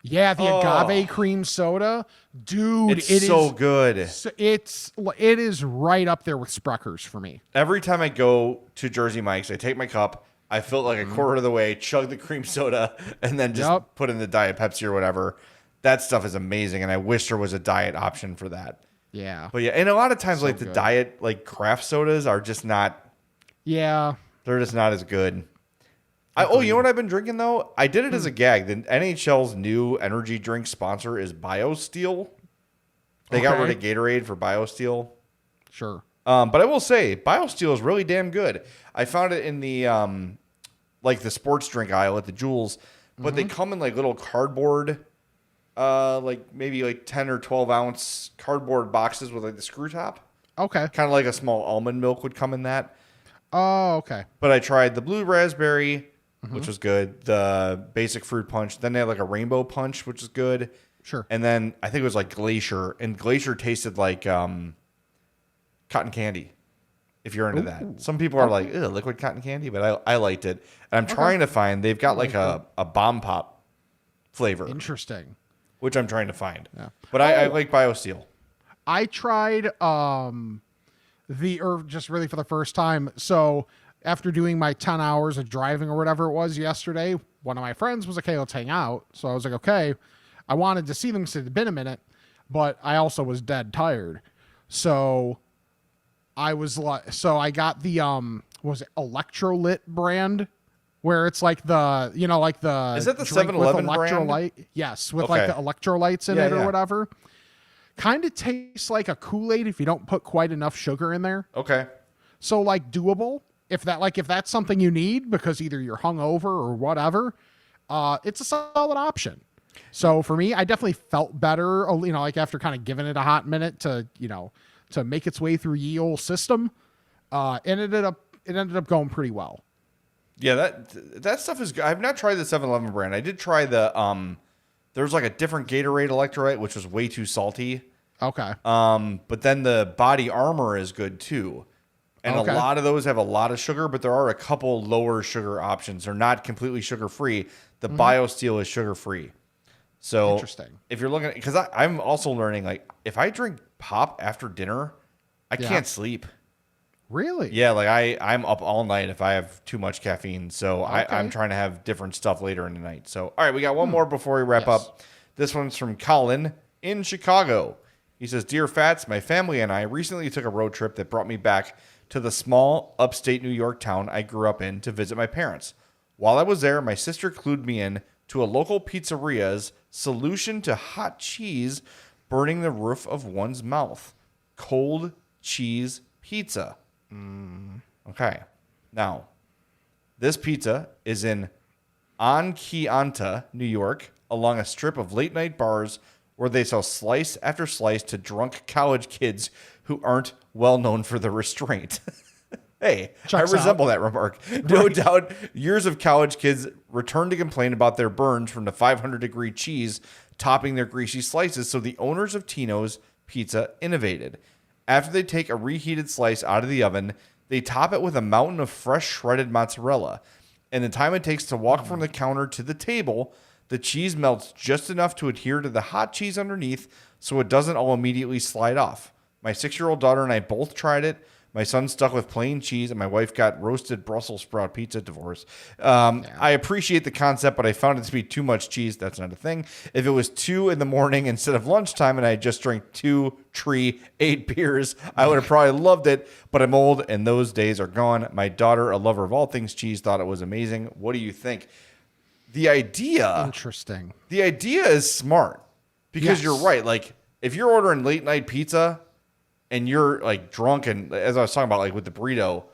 D: Yeah, the agave cream soda, dude.
E: It's so good.
D: It is right up there with Spruckers for me.
E: Every time I go to Jersey Mike's, I take my cup, I fill it like a quarter of the way, chug the cream soda, and then just put in the Diet Pepsi or whatever. That stuff is amazing, and I wish there was a diet option for that.
D: Yeah.
E: But yeah, and a lot of times,
D: So
E: like the
D: good.
E: diet, like craft sodas are just not.
D: Yeah.
E: They're just not as good. You know what I've been drinking though? I did it as a gag. The NHL's new energy drink sponsor is BioSteel. They got rid of Gatorade for BioSteel.
D: Sure.
E: But I will say, BioSteel is really damn good. I found it in the like the sports drink aisle at the Jewels, but they come in like little cardboard, like maybe like 10 or 12 ounce cardboard boxes with like the screw top.
D: Okay.
E: Kind of like a small almond milk would come in that.
D: Oh, okay.
E: But I tried the blue raspberry, which was good. The basic fruit punch. Then they had like a rainbow punch, which is good.
D: Sure.
E: And then I think it was like Glacier, and Glacier tasted like cotton candy. If you're into that, some people are like, "Ew, liquid cotton candy," but I liked it. And I'm trying to find. They've got like a bomb pop flavor.
D: Interesting.
E: Which I'm trying to find.
D: Yeah.
E: But I like BioSteel.
D: I tried or just really for the first time. So after doing my 10 hours of driving or whatever it was yesterday, one of my friends was like, hey, let's hang out. So I was like, okay. I wanted to see them because it had been a minute, but I also was dead tired. So I was like, so I got the, what was it, Electrolyte brand, where it's like the, you know, like the,
E: is that the
D: drink
E: 7-Eleven
D: with
E: brand?
D: electrolyte? Yes. With like the electrolytes in it or whatever. Kind of tastes like a Kool-Aid if you don't put quite enough sugar in there.
E: Okay.
D: So like doable if that's something you need because either you're hungover or whatever, it's a solid option. So for me, I definitely felt better, you know, like after kind of giving it a hot minute to, you know, to make its way through ye old system. It ended up going pretty well.
E: Yeah, that stuff is good. I've not tried the 7-Eleven brand. I did try the there was like a different Gatorade electrolyte, which was way too salty.
D: Okay.
E: But then the Body Armor is good too. And a lot of those have a lot of sugar, but there are a couple lower sugar options. They're not completely sugar free. The BioSteel is sugar free. So
D: interesting.
E: If you're looking at, because I'm also learning, like if I drink pop after dinner, I can't sleep.
D: Really?
E: Yeah, like I'm up all night if I have too much caffeine. So I'm trying to have different stuff later in the night. So, all right, we got one more before we wrap up. This one's from Colin in Chicago. He says, Dear Fats, my family and I recently took a road trip that brought me back to the small upstate New York town I grew up in to visit my parents. While I was there, my sister clued me in to a local pizzeria's solution to hot cheese burning the roof of one's mouth. Cold cheese pizza. Okay. Now, this pizza is in Oneonta, New York, along a strip of late-night bars where they sell slice after slice to drunk college kids who aren't well known for their restraint. Hey,
D: Checks
E: I resemble
D: out.
E: that remark. No doubt years of college kids return to complain about their burns from the 500-degree cheese topping their greasy slices, so the owners of Tino's Pizza innovated. After they take a reheated slice out of the oven, they top it with a mountain of fresh shredded mozzarella. And the time it takes to walk from the counter to the table, the cheese melts just enough to adhere to the hot cheese underneath so it doesn't all immediately slide off. My 6-year-old daughter and I both tried it. My son stuck with plain cheese, and my wife got roasted Brussels sprout pizza. Divorce. I appreciate the concept, but I found it to be too much cheese. That's not a thing. If it was 2 in the morning instead of lunchtime and I just drank 8 beers, I would have probably loved it, but I'm old, and those days are gone. My daughter, a lover of all things cheese, thought it was amazing. What do you think? The idea...
D: Interesting.
E: The idea is smart because you're right. Like, if you're ordering late-night pizza... and you're like drunk, and as I was talking about, like with the burrito,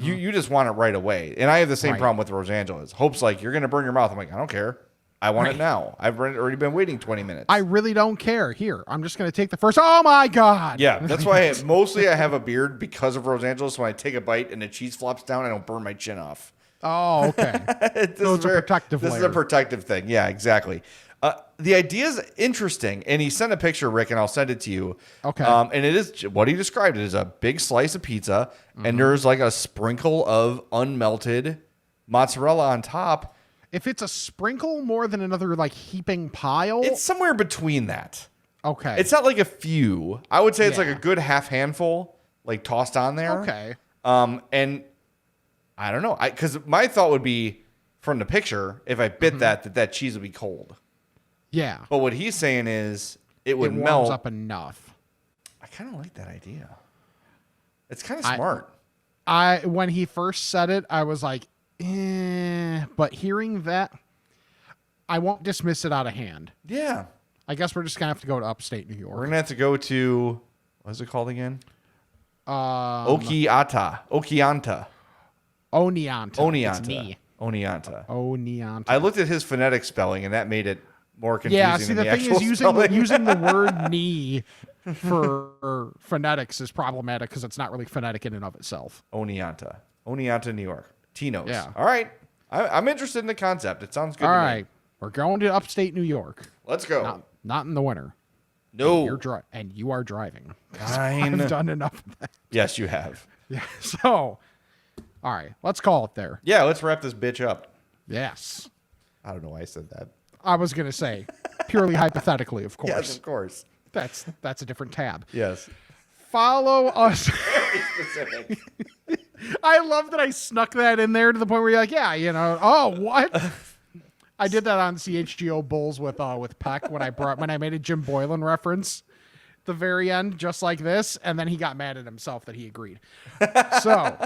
E: you just want it right away. And I have the same problem with Los Angeles. Hope's like, you're going to burn your mouth. I'm like, I don't care. I want it now. I've already been waiting 20 minutes.
D: I really don't care. Here, I'm just going to take the first. Oh my God.
E: Yeah, that's why mostly I have a beard because of Los Angeles. When I take a bite and the cheese flops down, I don't burn my chin off.
D: Oh, okay. So it's a protective layer.
E: This is a protective thing. Yeah, exactly. The idea is interesting, and he sent a picture, Rick, and I'll send it to you.
D: Okay.
E: And it is what he described. It is a big slice of pizza, and there's like a sprinkle of unmelted mozzarella on top.
D: If it's a sprinkle more than another like heaping pile,
E: It's somewhere between that.
D: okay.
E: It's not like a few. I would say it's like a good half handful, like tossed on there.
D: Okay.
E: And I don't know, because my thought would be from the picture, if I bit that cheese would be cold.
D: Yeah.
E: But what he's saying is it would
D: warms
E: melt
D: up enough.
E: I kind of like that idea. It's kind of smart.
D: When he first said it, I was like, but hearing that, I won't dismiss it out of hand.
E: Yeah.
D: I guess we're just gonna have to go to upstate New York.
E: We're gonna have to go to, what is it called again?
D: Oneonta.
E: Oneonta. I looked at his phonetic spelling, and that made it more confusing.
D: Yeah, see,
E: than
D: the thing
E: actual
D: is
E: spelling.
D: using the word knee for phonetics is problematic because it's not really phonetic in and of itself.
E: Oneonta, New York. Tino's.
D: Yeah.
E: All right. I'm interested in the concept. It sounds good
D: All
E: to
D: right.
E: me.
D: We're going to upstate New York.
E: Let's go.
D: Not in the winter.
E: No.
D: And you are driving.
E: Fine.
D: I've done enough of that.
E: Yes, you have.
D: Yeah. So, all right. Let's call it there.
E: Yeah, let's wrap this bitch up.
D: Yes.
E: I don't know why I said that.
D: I was going to say, purely hypothetically, of course.
E: Yes, of course.
D: That's a different tab.
E: Yes.
D: Follow us.
E: Very specific.
D: I love that I snuck that in there to the point where you're like, yeah, oh, what? I did that on CHGO Bulls with Peck when I made a Jim Boylan reference at the very end, just like this, and then he got mad at himself that he agreed. So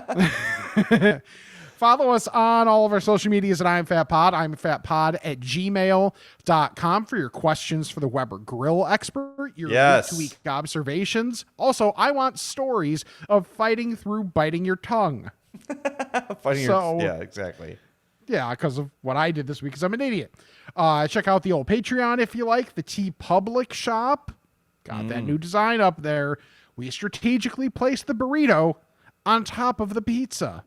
D: follow us on all of our social medias at I'm Fat Pod, imfatpod@gmail.com for your questions for the Weber Grill expert, your week-to-week observations. Also, I want stories of fighting through biting your tongue.
E: Yeah, exactly.
D: Yeah, because of what I did this week, because I'm an idiot. Check out the old Patreon if you like. The T Public shop. Got that new design up there. We strategically placed the burrito on top of the pizza.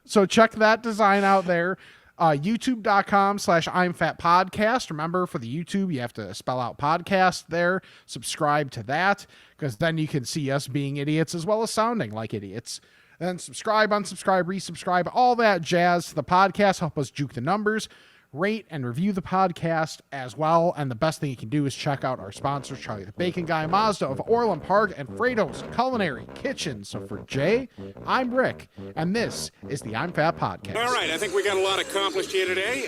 D: So check that design out there. YouTube.com/I'mFatPodcast. Remember, for the YouTube, you have to spell out podcast there. Subscribe to that, because then you can see us being idiots as well as sounding like idiots. Then subscribe, unsubscribe, resubscribe, all that jazz to the podcast. Help us juke the numbers. Rate and review the podcast as well. And the best thing you can do is check out our sponsors, Charlie the Bacon Guy, Mazda of Orland Park, and Frato's Culinary Kitchen. So for Jay, I'm Rick, and this is the I'm Fat Podcast.
A: All right, I think we got a lot accomplished here today.